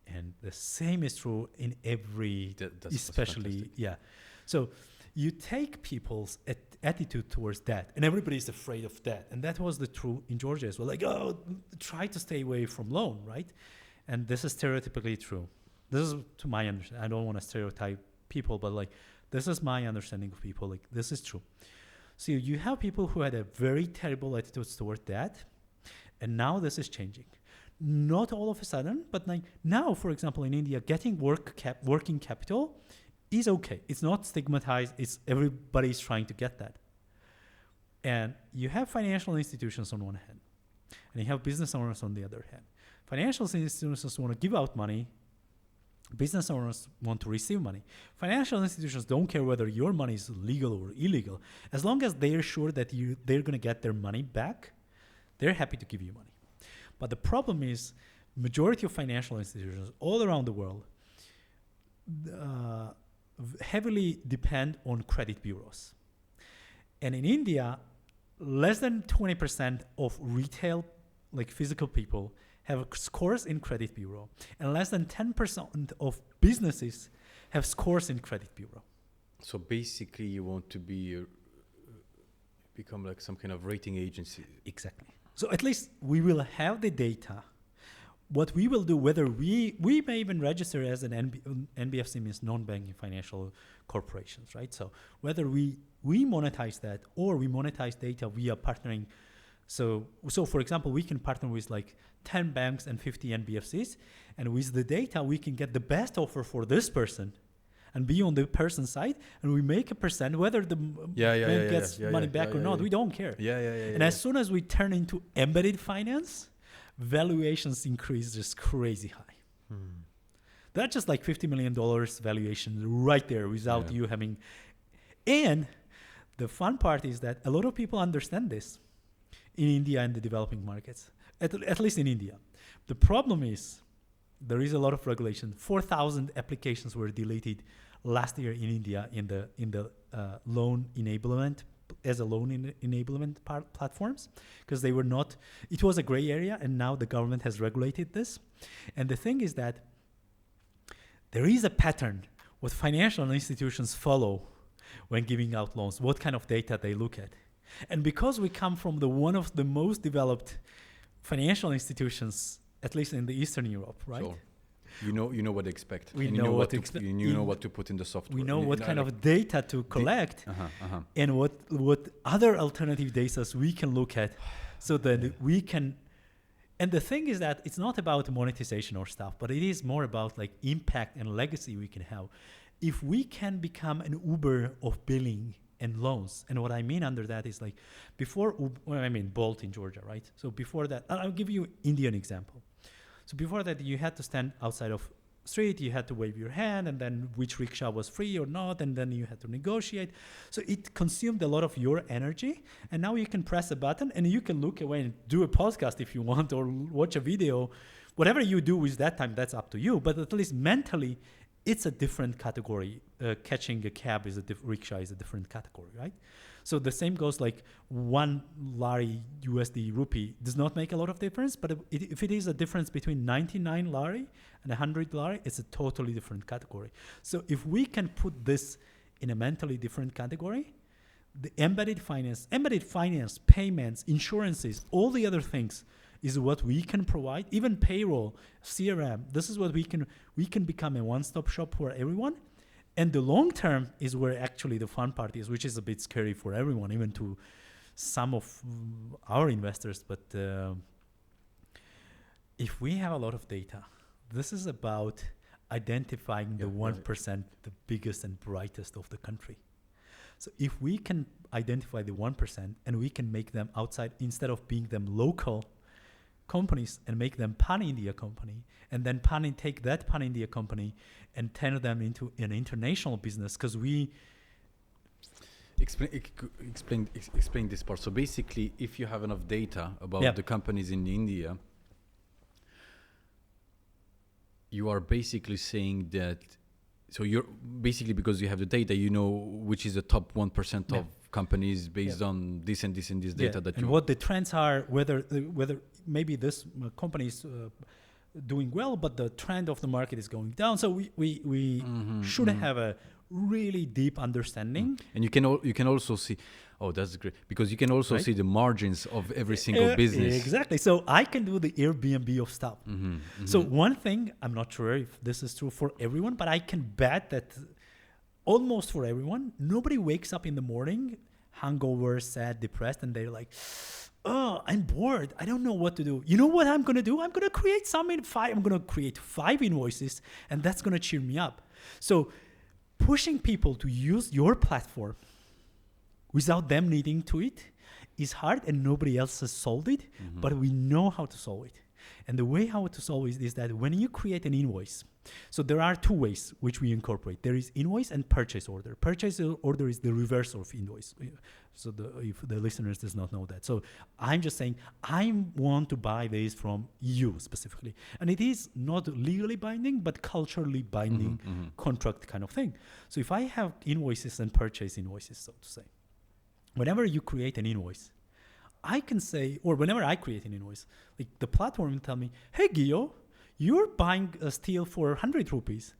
and the same is true in every, especially, So you take people's attitude towards that, and everybody's afraid of that. And that was the true in Georgia as well. Like, try to stay away from loan, right? And this is stereotypically true. This is to my understanding. I don't want to stereotype people, but like, this is my understanding of people. Like, this is true. So you have people who had a very terrible attitude toward that, and now this is changing. Not all of a sudden, but like now, for example, in India, getting working capital is okay. It's not stigmatized. It's everybody's trying to get that. And you have financial institutions on one hand, and you have business owners on the other hand. Financial institutions want to give out money. Business owners want to receive money. Financial institutions don't care whether your money is legal or illegal. As long as they're sure that they're going to get their money back, they're happy to give you money. But the problem is, majority of financial institutions all around the world heavily depend on credit bureaus. And in India, less than 20% of retail, like physical people, have scores in credit bureau, and less than 10% of businesses have scores in credit bureau. So basically, you want to become like some kind of rating agency. Exactly. So at least we will have the data. What we will do, whether we may even register as an NBFC, means non-banking financial corporations, right? So whether we monetize that, or we monetize data via partnering. So for example, we can partner with like 10 banks and 50 NBFCs, and with the data, we can get the best offer for this person and be on the person's side, and we make a percent, whether the bank gets money back or not, we don't care. And as soon as we turn into embedded finance, valuations increase just crazy high. That's just like $50 million valuation right there without you having. And the fun part is that a lot of people understand this in India and the developing markets, at least in India. The problem is there is a lot of regulation. 4,000 applications were deleted last year in India in the loan enablement, as a loan enablement platforms, because they were not, it was a gray area, and now the government has regulated this. And the thing is that there is a pattern what financial institutions follow when giving out loans, what kind of data they look at. And because we come from one of the most developed financial institutions, at least in the Eastern Europe, right? Sure. You know what to expect. We know what to expect. You know what to put in the software. We know what kind of data to collect, and what other alternative data we can look at, so that we can. And the thing is that it's not about monetization or stuff, but it is more about like impact and legacy we can have. If we can become an Uber of billing and loans, and what I mean under that is like before, Bolt in Georgia, right? So before that, I'll give you Indian example. So before that, you had to stand outside of street, you had to wave your hand, and then which rickshaw was free or not, and then you had to negotiate. So it consumed a lot of your energy, and now you can press a button and you can look away and do a podcast if you want, or watch a video. Whatever you do with that time, that's up to you, but at least mentally, it's a different category. Catching a cab rickshaw is a different category, right? So the same goes like 1 lari USD rupee does not make a lot of difference, but if it is a difference between 99 lari and 100 lari, it's a totally different category. So if we can put this in a mentally different category, the embedded finance, payments, insurances, all the other things is what we can provide, even payroll, CRM. This is what we can become a one-stop shop for everyone. And the long term is where actually the fun part is, which is a bit scary for everyone, even to some of our investors, but if we have a lot of data, this is about identifying the 1%, the biggest and brightest of the country. So if we can identify the 1% and we can make them outside, instead of being them local companies, and make them pan-India company, and then take that pan-India company and turn them into an international business, because we... Explain this part. So basically, if you have enough data about the companies in India, you are basically saying that, so you're basically, because you have the data, you know which is the top 1% of companies based on this and this and this data that and what the trends are, whether maybe this company is doing well, but the trend of the market is going down. So we should have a really deep understanding. And you can also see, oh, that's great, because you can also see the margins of every single business. Exactly. So I can do the Airbnb of stuff. So one thing, I'm not sure if this is true for everyone, but I can bet that almost for everyone, nobody wakes up in the morning hungover, sad, depressed, and they're like, oh, I'm bored. I don't know what to do. You know what I'm going to do? I'm going to create I'm going to create 5 invoices, and that's going to cheer me up. So pushing people to use your platform without them needing to it is hard, and nobody else has solved it, but we know how to solve it. And the way how to solve it is that when you create an invoice, so there are 2 ways which we incorporate. There is invoice and purchase order. Purchase order is the reverse of invoice. So if the listeners does not know that. So I'm just saying, I want to buy this from you specifically. And it is not legally binding, but culturally binding contract kind of thing. So if I have invoices and purchase invoices, so to say, whenever you create an invoice, I can say, or whenever I create an invoice, like the platform will tell me, hey, Gio, you're buying a steel for 100 rupees.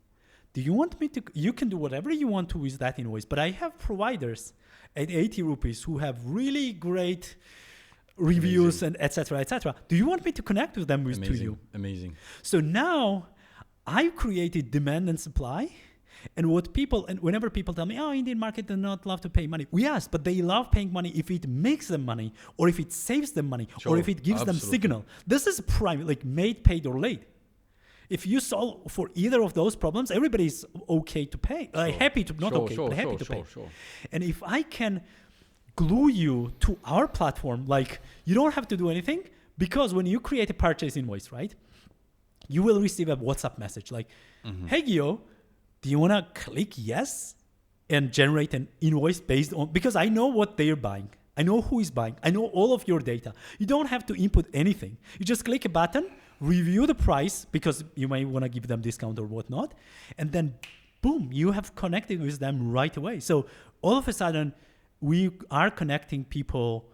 Do you want me to? You can do whatever you want to with that invoice, but I have providers at 80 rupees who have really great reviews and et cetera, et cetera. Do you want me to connect with them to you? Amazing. So now I've created demand and supply. And whenever people tell me, oh, Indian market does not love to pay money. Yes, but they love paying money if it makes them money, or if it saves them money, or if it gives them signal. This is prime, like made, paid, or late. If you solve for either of those problems, everybody's okay to pay. Happy to, not okay, but happy to pay. And if I can glue you to our platform, like you don't have to do anything, because when you create a purchase invoice, right, you will receive a WhatsApp message like, hey, Gio, do you want to click yes and generate an invoice based on, because I know what they're buying. I know who is buying. I know all of your data. You don't have to input anything. You just click a button, review the price, because you may want to give them discount or whatnot. And then boom, you have connected with them right away. So all of a sudden we are connecting people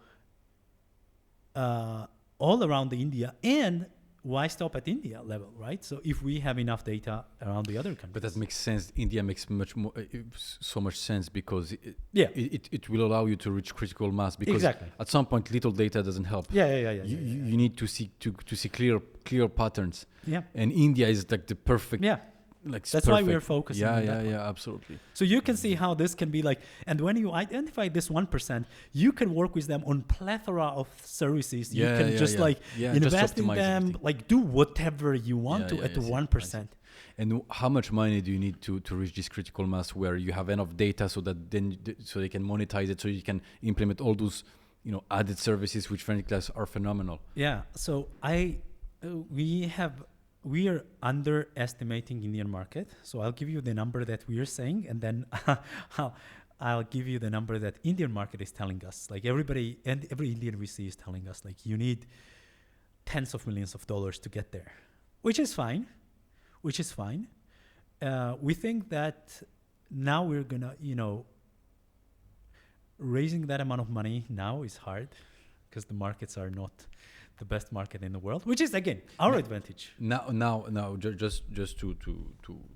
all around the India, and why stop at India level, right? So if we have enough data around the other countries. But that makes sense. India makes so much sense, because it will allow you to reach critical mass, because at some point little data doesn't help. You need to see clear patterns. And India is like the perfect. Like that's perfect. Why we're focusing on that one. Absolutely. So you can see how this can be like, and when you identify this 1%, you can work with them on plethora of services. You can just invest in them, everything. Like do whatever you want to at the 1%. And how much money do you need to reach this critical mass where you have enough data so that then so they can monetize it, so you can implement all those added services which frankly are phenomenal? So we are underestimating Indian market. So I'll give you the number that we are saying, and then I'll give you the number that Indian market is telling us. Like everybody and every Indian we see is telling us, like you need tens of millions of dollars to get there, which is fine. We think that now we're gonna, raising that amount of money now is hard, because the markets are not the best market in the world, which is again our advantage. Now, just to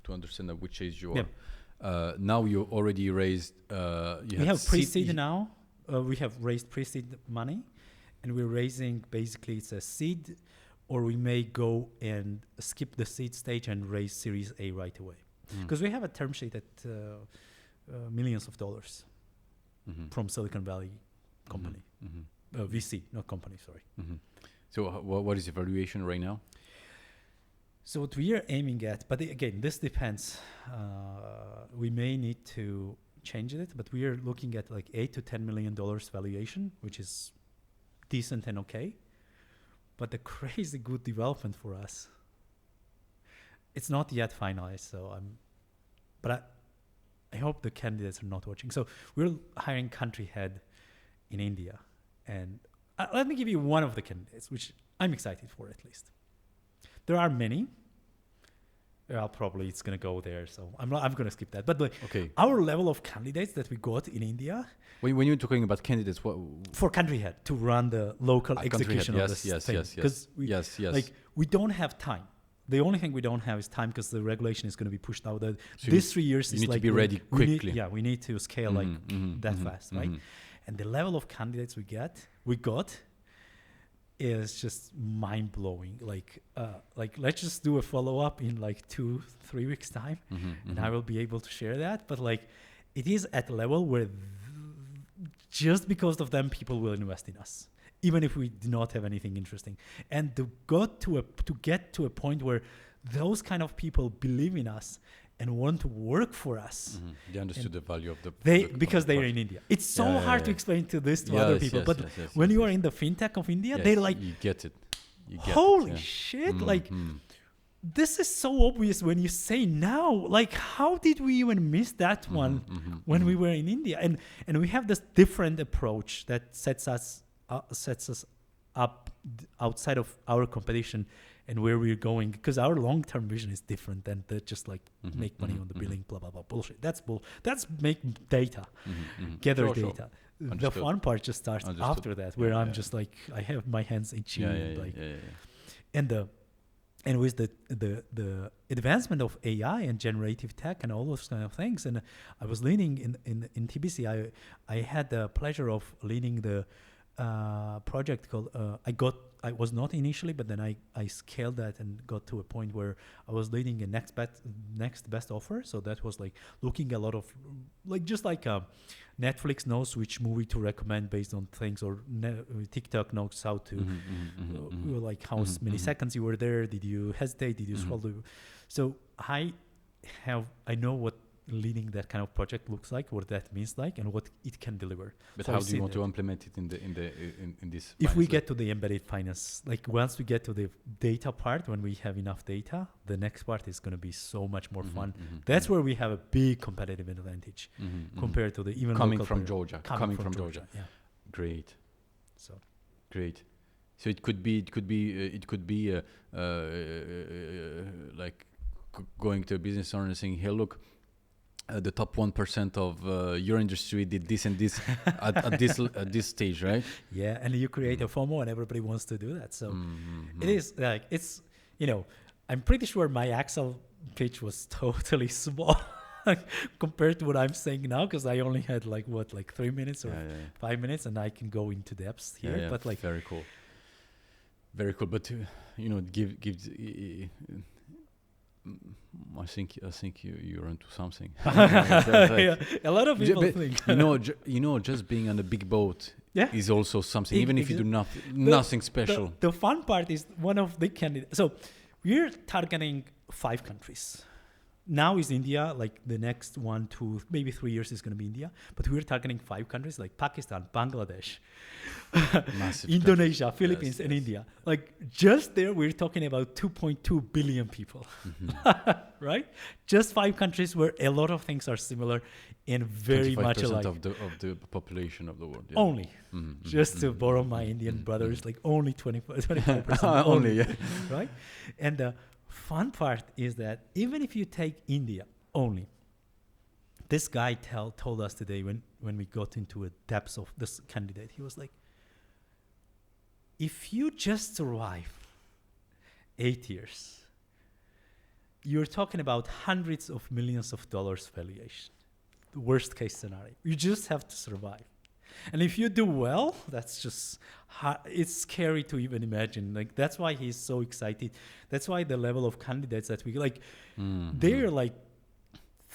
understand at which age you are. Now you already raised. We have pre-seed now. We have raised pre-seed money, and we're raising basically it's a seed, or we may go and skip the seed stage and raise Series A right away, because we have a term sheet at millions of dollars from Silicon Valley company. VC, not company, sorry. So what is the valuation right now? So what we are aiming at, but again, this depends. We may need to change it, but we are looking at like $8 to $10 million valuation, which is decent and okay. But the crazy good development for us, it's not yet finalized. So I hope the candidates are not watching. So we're hiring country head in India, and let me give you one of the candidates, which I'm excited for at least. There are many. Probably it's gonna go there, so I'm gonna skip that. But our level of candidates that we got in India. When you're talking about candidates, what for country head to run the local execution of this thing? Because we don't have time. The only thing we don't have is time because the regulation is going to be pushed out. This 3 years you is need like to be ready quickly. We need to scale that fast, right? And the level of candidates we got is just mind blowing. Like let's just do a follow up in like 2-3 weeks time, and I will be able to share that. But like, it is at a level where just because of them, people will invest in us, even if we do not have anything interesting. And to get to a point where those kind of people believe in us and want to work for us. They understood the value of because they are in India. It's so hard to explain to other people. But when you are in the fintech of India, they're like, you get it. Holy shit! This is so obvious when you say now. Like, how did we even miss that one when we were in India? And we have this different approach that sets us up outside of our competition and where we're going, because our long-term vision is different than just like make money on the billing, blah blah blah bullshit. That's make data, gather data. Understood. The fun part just starts after that, where I'm just like, I have my hands itchy, and with the advancement of AI and generative tech and all those kind of things, and I was leading in Tbilisi. I had the pleasure of leading the project called I was not initially, but then I scaled that and got to a point where I was leading a next best offer. So that was like looking a lot of just like Netflix knows which movie to recommend based on things, or TikTok knows how to like how many seconds you were there, did you hesitate, did you scroll. So I know what leading that kind of project looks like, what that means like, and what it can deliver. But so how do you want to implement it in this? If we get to the embedded finance, like once we get to the data part, when we have enough data, the next part is going to be so much more fun. That's where we have a big competitive advantage compared to the even coming from Georgia. Yeah. Great. So it could be like going to a business owner and saying, "Hey, look, the top 1% of your industry did this and this at this stage," right? Yeah, and you create a FOMO, and everybody wants to do that. So it is like, it's, I'm pretty sure my Excel pitch was totally small compared to what I'm saying now, because I only had like 3 minutes or 5 minutes, and I can go into depths here. But like, very cool. But gives. I think you're into something. A lot of people think. Just being on a big boat is also something, even if you do nothing special. The fun part is one of the candidates. So we're targeting 5 countries. Now is India, like the next 1, 2, maybe 3 years is going to be India. But we're targeting 5 countries like Pakistan, Bangladesh, Indonesia, Philippines, and India. Like just there, we're talking about 2.2 billion people, right? Just 5 countries where a lot of things are similar and very much alike. 25% of the population of the world. Yeah. Only. Just to borrow my Indian brothers, like only 25%. Only, right? And the fun part is that even if you take India only, this guy told us today when we got into a depths of this candidate, he was like, if you just survive 8 years, you're talking about hundreds of millions of dollars valuation. The worst case scenario. You just have to survive. And if you do well, that's just it's scary to even imagine. Like that's why he's so excited. That's why the level of candidates that we like, they're like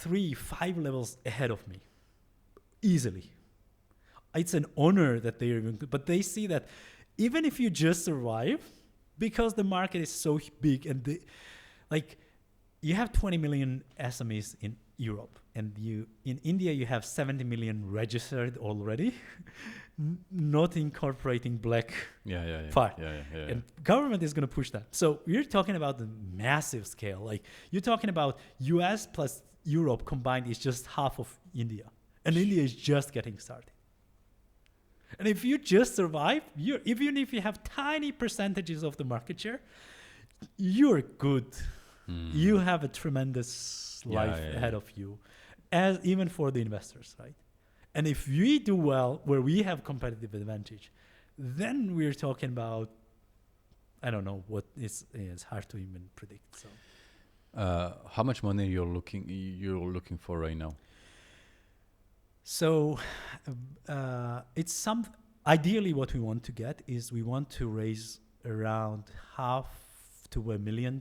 3-5 levels ahead of me, easily. it's an honor that they're even good. But they see that even if you just survive, because the market is so big and you have 20 million SMEs in Europe, and in India you have 70 million registered already, not incorporating black part. And government is going to push that. So we're talking about the massive scale. Like you're talking about US plus Europe combined is just half of India, and India is just getting started. And if you just survive, even if you have tiny percentages of the market share, you're good. You have a tremendous life ahead of you, as even for the investors, right? And if we do well, where we have competitive advantage, then we're talking about, I don't know what it's hard to even predict. So, how much money you're looking for right now? So, ideally what we want to get is we want to raise around $500,000 to $1 million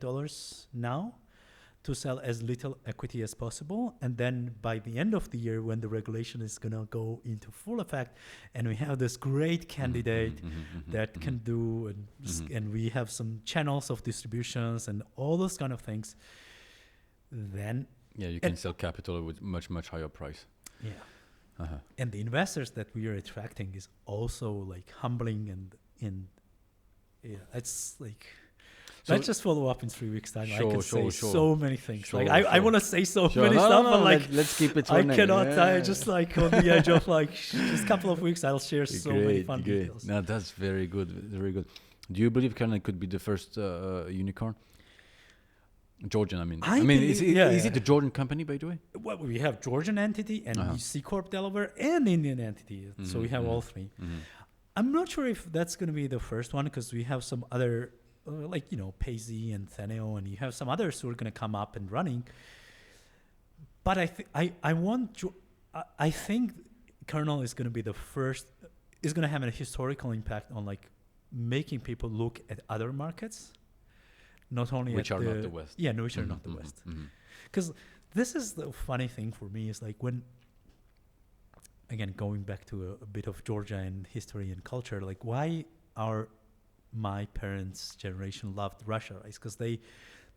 now to sell as little equity as possible. And then by the end of the year, when the regulation is going to go into full effect and we have this great candidate that can do, and we have some channels of distributions and all those kind of things, then... Yeah, you can sell capital with much, much higher price. Yeah. And the investors that we are attracting is also like humbling and it's like... So let's just follow up in 3 weeks' time. I can say so many things. I want to say so many stuff, but like let's keep it. I cannot. I just like on the edge of like just a couple of weeks. I'll share so many fun details. No, that's very good. Very good. Do you believe Kernel could be the first unicorn? Georgian, I mean. Is it a Georgian company, by the way? Well, we have Georgian entity and C Corp Delaware and Indian entity. So we have all three. I'm not sure if that's going to be the first one because we have some other. Payzy and Theneo, and you have some others who are going to come up and running. But I think Kernel is going to be the first, is going to have a historical impact on like making people look at other markets, not only which are not the West. Yeah, no, which are not the West. Because this is the funny thing for me is like when, again, going back to a bit of Georgia and history and culture, like why my parents' generation loved Russia, right? Because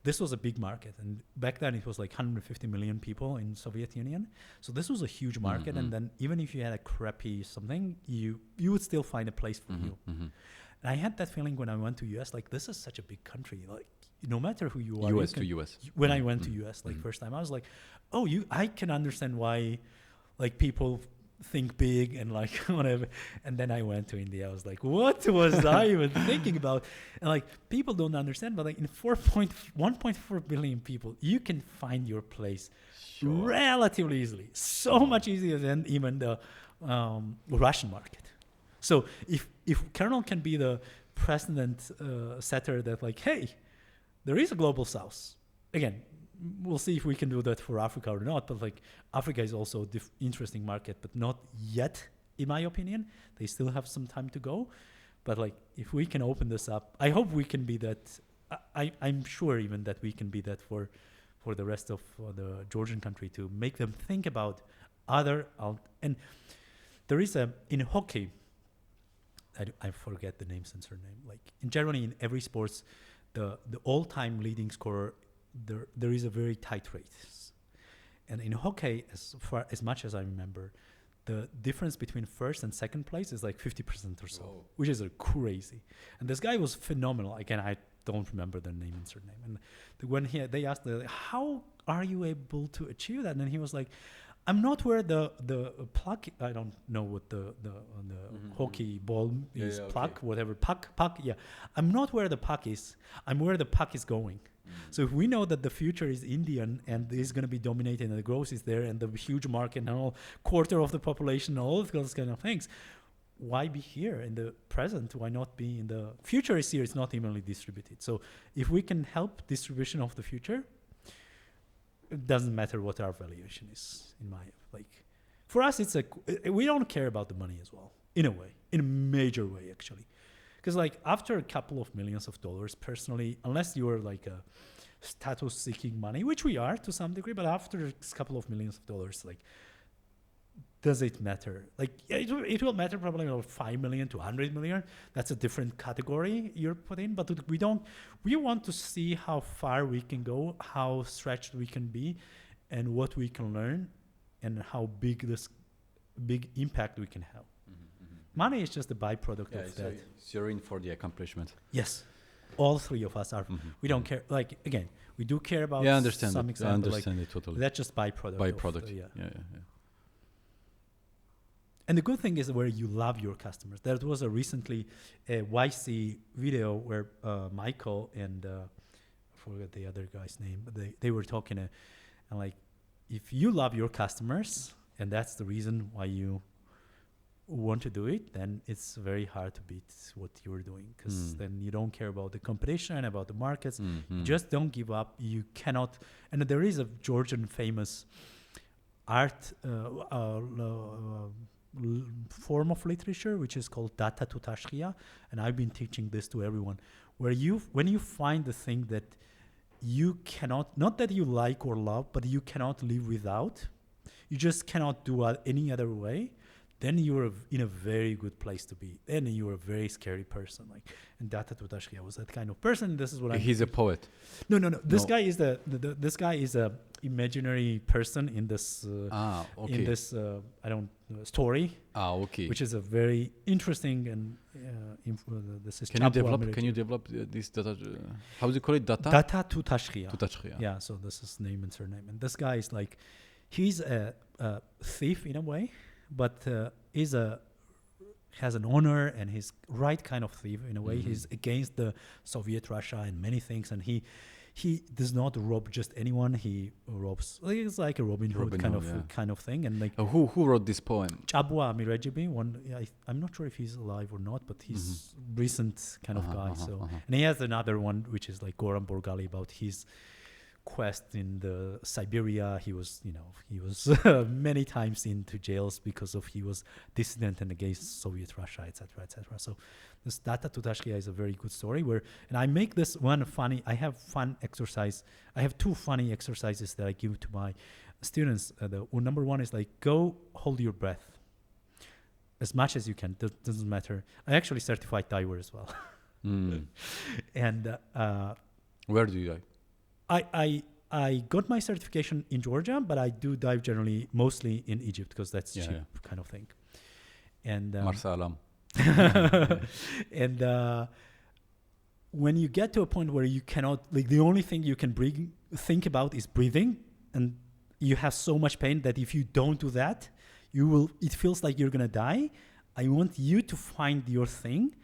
this was a big market, and back then it was like 150 million people in Soviet Union. So this was a huge market, and then even if you had a crappy something, you would still find a place for you. And I had that feeling when I went to US, like this is such a big country, like no matter who you are. US. When I went to US, like first time, I was like, I can understand why, like people think big and like whatever. And then I went to India. I was like, what was I even thinking about? And like people don't understand, but like in 1.4 billion people, you can find your place relatively easily. So much easier than even the Russian market. So if Kernel can be the precedent setter that like, hey, there is a global south. Again, we'll see if we can do that for Africa or not, but like Africa is also interesting market, but not yet, in my opinion. They still have some time to go. But like if we can open this up, I hope we can be that. I'm sure even that we can be that for the rest of the Georgian country to make them think about other and there is in hockey, I forget the names and surname. Like in Germany, in every sports, the all-time leading scorer, there is a very tight race. And in hockey, as much as I remember, the difference between first and second place is like 50% or so, which is crazy. And this guy was phenomenal. Again, I don't remember the name and surname. And when they asked, how are you able to achieve that? And he was like, I'm not where the puck, I don't know what the hockey ball is, puck, whatever, puck, yeah. I'm not where the puck is, I'm where the puck is going. So if we know that the future is Indian and is going to be dominated and the growth is there and the huge market and all quarter of the population and all of those kind of things, why be here in the present? Why not be in the future is here, it's not evenly distributed. So if we can help distribution of the future, it doesn't matter what our valuation is, in my, like, for us, we don't care about the money as well, in a way, in a major way, actually. Because like after a couple of millions of dollars, personally, unless you're like a status seeking money, which we are to some degree, but after a couple of millions of dollars, like does it matter? Like, yeah, it will matter probably about 5 million to 100 million. That's a different category you're put in. But we want to see how far we can go, how stretched we can be, and what we can learn, and how big impact we can have. Money is just a byproduct of that. So you're in for the accomplishment. Yes. All three of us are. We don't care. Like, again, we do care about I understand some it. example. I understand it totally. That's just byproduct. Yeah. And the good thing is where you love your customers. There was a recently a YC video where Michael and I forget the other guy's name, but they were talking and like, if you love your customers and that's the reason why you want to do it, then it's very hard to beat what you're doing, because then you don't care about the competition, about the markets. You just don't give up. You cannot. And there is a Georgian famous art form of literature which is called data to tashkia, and I've been teaching this to everyone, where when you find the thing that you cannot, not that you like or love, but you cannot live without, you just cannot do any other way, then you're in a very good place to be. Then you're a very scary person. Like, and Data to Tashkia was that kind of person. This is what He's a poet. No. This guy is this guy is a imaginary person in this in this story. Okay. Which is a very interesting and this is. Can you develop this data? How do you call it? Data to Tashkia. To Tashkia. Yeah. So this is name and surname. And this guy is like, he's a thief in a way, but has an honor, and he's right kind of thief in a way. He's against the Soviet Russia and many things, and he does not rob just anyone. He robs. It's like a Robin Hood kind of thing. And like, who wrote this poem? Chabua Mirejibi. I'm not sure if he's alive or not, but he's recent kind of guy. And he has another one which is like Goran Borgali, about his quest in the Siberia. He was many times into jails because of he was dissident and against Soviet Russia, etc., etc. So this Data to Tashkia is a very good story and I make this one funny. I have fun exercise. I have two funny exercises that I give to my students. Number one is like, go hold your breath as much as you can. Doesn't matter. I actually certified diver as well. And where do you dive? I got my certification in Georgia, but I do dive generally mostly in Egypt because that's cheap kind of thing. And Marsalam. And when you get to a point where you cannot, like, the only thing you can think about is breathing, and you have so much pain that if you don't do that, it feels like you're gonna die. I want you to find your thing.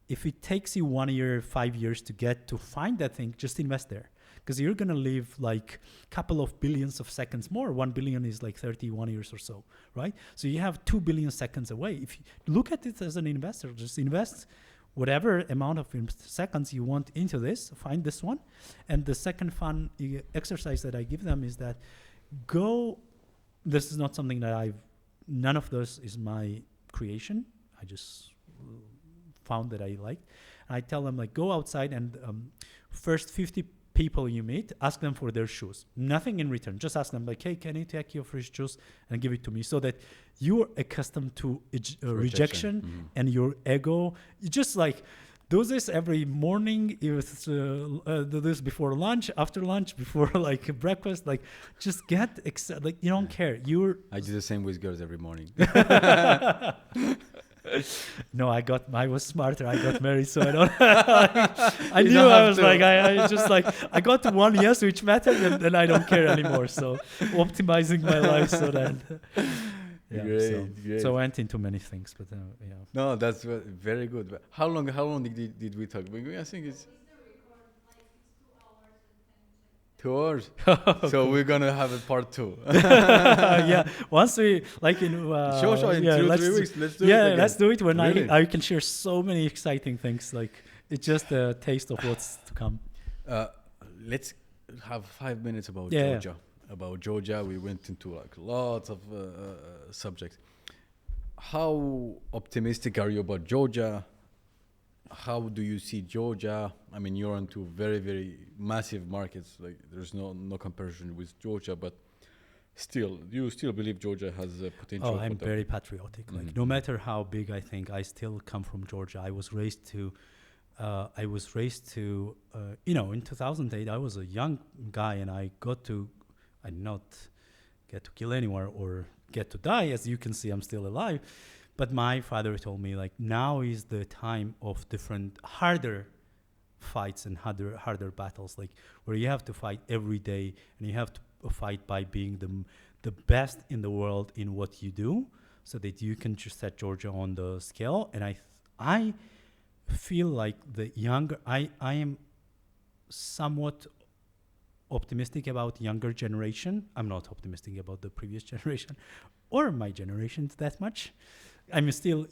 If it takes you 1 year, 5 years to find that thing, just invest there. Because you're going to live like a couple of billions of seconds more. 1 billion is like 31 years or so, right? So you have 2 billion seconds away. If you look at it as an investor, just invest whatever amount of seconds you want into this, find this one. And the second fun exercise that I give them is that this is not something that none of this is my creation. I just found that I liked. And I tell them, like, go outside and first 50 people you meet, ask them for their shoes. Nothing in return. Just ask them, like, hey, can you take your free shoes and give it to me, so that you're accustomed to rejection and your ego. You just like do this every morning. Do this before lunch, after lunch, before like breakfast. Like, just get like, you don't care. I do the same with girls every morning. No, I was smarter. I got married, so I don't. I knew I was like, I just like, I got to one yes, which mattered, and then I don't care anymore. So optimizing my life so that. Great. So I went into many things, but yeah. No, that's very good. But how long did we talk? I think it's 2 hours. So we're gonna have a part 2. Yeah, once we like in sure, in 2 or 3 weeks. Let's do it. Yeah, let's do it when really? I can share so many exciting things. Like, it's just a taste of what's to come. Let's have 5 minutes about Georgia. About Georgia, we went into like lots of subjects. How optimistic are you about Georgia? How do you see Georgia? I mean, you're into very, very massive markets. Like, there's no comparison with Georgia, but Still, you still believe Georgia has potential Oh, for I'm that? very patriotic. Like Mhm. no matter how big I think, I still come from Georgia. I was raised to, in 2008, I was a young guy and I did not get to kill anyone or get to die. As you can see, I'm still alive. But my father told me, like, now is the time of different, harder fights and harder battles, like, where you have to fight every day and you have to fight by being the best in the world in what you do so that you can just set Georgia on the scale. And I feel like I am somewhat optimistic about younger generation. I'm not optimistic about the previous generation or my generation that much. I'm still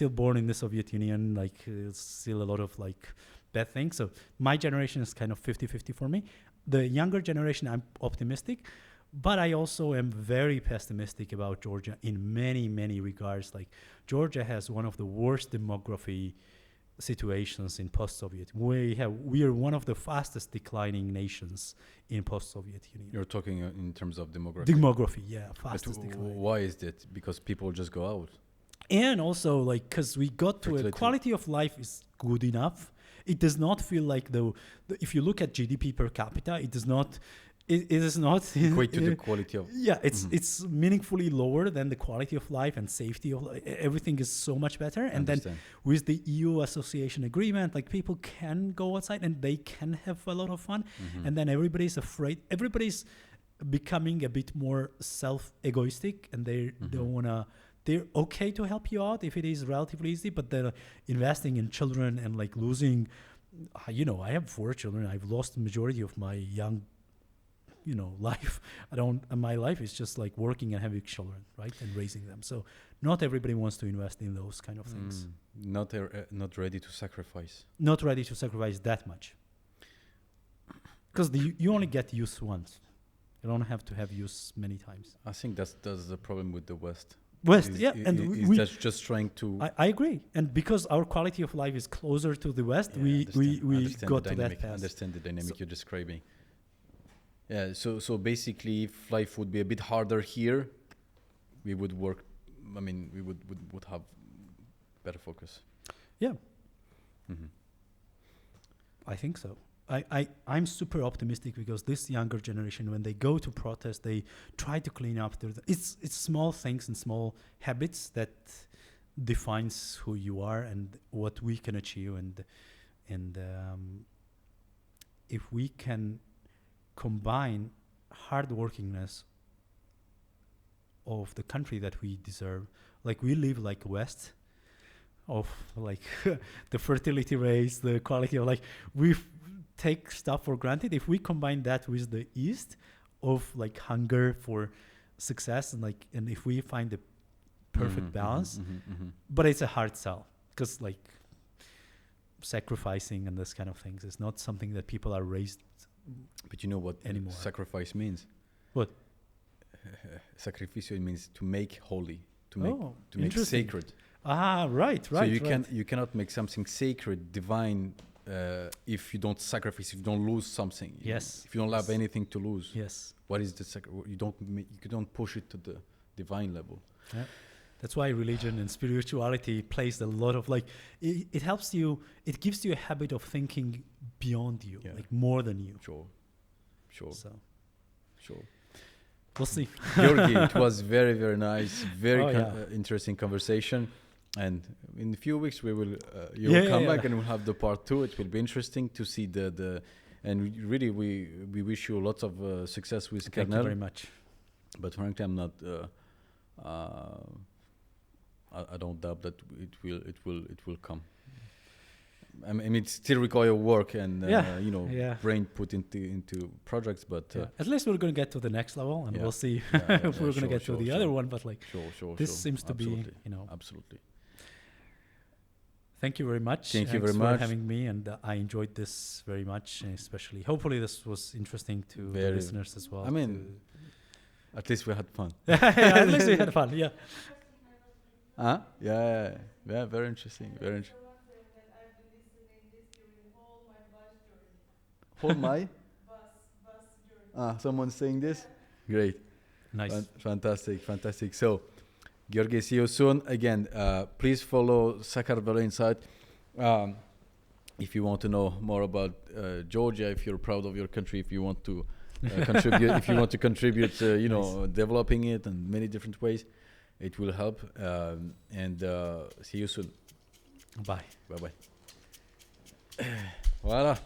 born in the Soviet Union, like still a lot of like bad things. So my generation is kind of 50-50 for me. The younger generation, I'm optimistic, but I also am very pessimistic about Georgia in many, many regards. Like Georgia has one of the worst demography situations in post-Soviet. We are one of the fastest declining nations in post-Soviet Union. You're talking in terms of demographic. Demography, yeah, But fastest decline. why is that? Because people just go out. And also, like, because we got to a Fertility. quality of life is good enough. It does not feel like if you look at GDP per capita, it does not. It is not Equate to the quality of. Yeah, it's Mhm. it's meaningfully lower than the quality of life and safety of everything is so much better. And then Understand. with the EU association agreement, like people can go outside and they can have a lot of fun. Mhm. And then everybody's afraid. Everybody's becoming a bit more self-egoistic, and they Mhm. don't wanna. They're okay to help you out if it is relatively easy, but they're investing in children and like losing. I have 4 children. I've lost the majority of my young life. My life is just like working and having children, right, and raising them. So not everybody wants to invest in those kind of things. Not ready to sacrifice. Not ready to sacrifice that much, because you only get use once. You don't have to have use many times. I think that's the problem with the West. West, Is- yeah, i- and i- we, is we just trying to. I agree, and because our quality of life is closer to the West, Yeah, we understand got the to that dynamic. path. Understand the dynamic So- you're describing. Yeah. So basically, if life would be a bit harder here, we would work. I mean, we would have better focus. Yeah. Mhm. I think so. I'm super optimistic because this younger generation, when they go to protest, they try to clean up. It's small things and small habits that defines who you are and what we can achieve. And if we can combine hardworkingness of the country that we deserve, like we live like West of like the fertility rates, the quality of like we take stuff for granted. If we combine that with the East of like hunger for success and if we find the perfect Mhm, balance, mhm, mhm, mhm. but it's a hard sell because like sacrificing and this kind of things is not something that people are raised. But you know what Anymore. sacrifice means? What? Sacrificio means to make holy, to make interesting. sacred. Right. So you cannot make something sacred, divine, if you don't sacrifice, if you don't lose something. Yes. If you don't have Yes. anything to lose. Yes. What is the you don't push it to the divine level. Yeah. That's why religion and spirituality plays a lot of like it helps you. It gives you a habit of thinking beyond you, Yeah. like more than you. Sure. So Sure. we'll see. Georgi, it was very, very nice, very Oh, interesting conversation. And in a few weeks, you will Yeah, come yeah, back yeah. and we'll have the part 2. It will be interesting to see and we wish you lots of success with Thank you Kernel. very much. But frankly, I'm not. I don't doubt that it will come. I mean, it still require work and Yeah. brain put into projects. But Yeah. At least we're going to get to the next level, and Yeah. we'll see if we're going to get to the other one. But like sure. this seems to Absolutely. be, Absolutely. Thank you very much. Thank you Thanks very for much. having me, and I enjoyed this very much, and especially hopefully this was interesting to the Very. listeners as well. I mean, at least we had fun. at least we had fun. Yeah. Huh? Yeah. Very interesting. Very interesting. Hold my. Someone's saying this. Great. Nice. Fantastic. So, Giorgi, see you soon. Again, please follow Sakartvelo Insight. If you want to know more about Georgia, if you're proud of your country, if you want to contribute, if you want to contribute, developing it in many different ways, it will help. And see you soon. Bye. Bye bye. Voilà.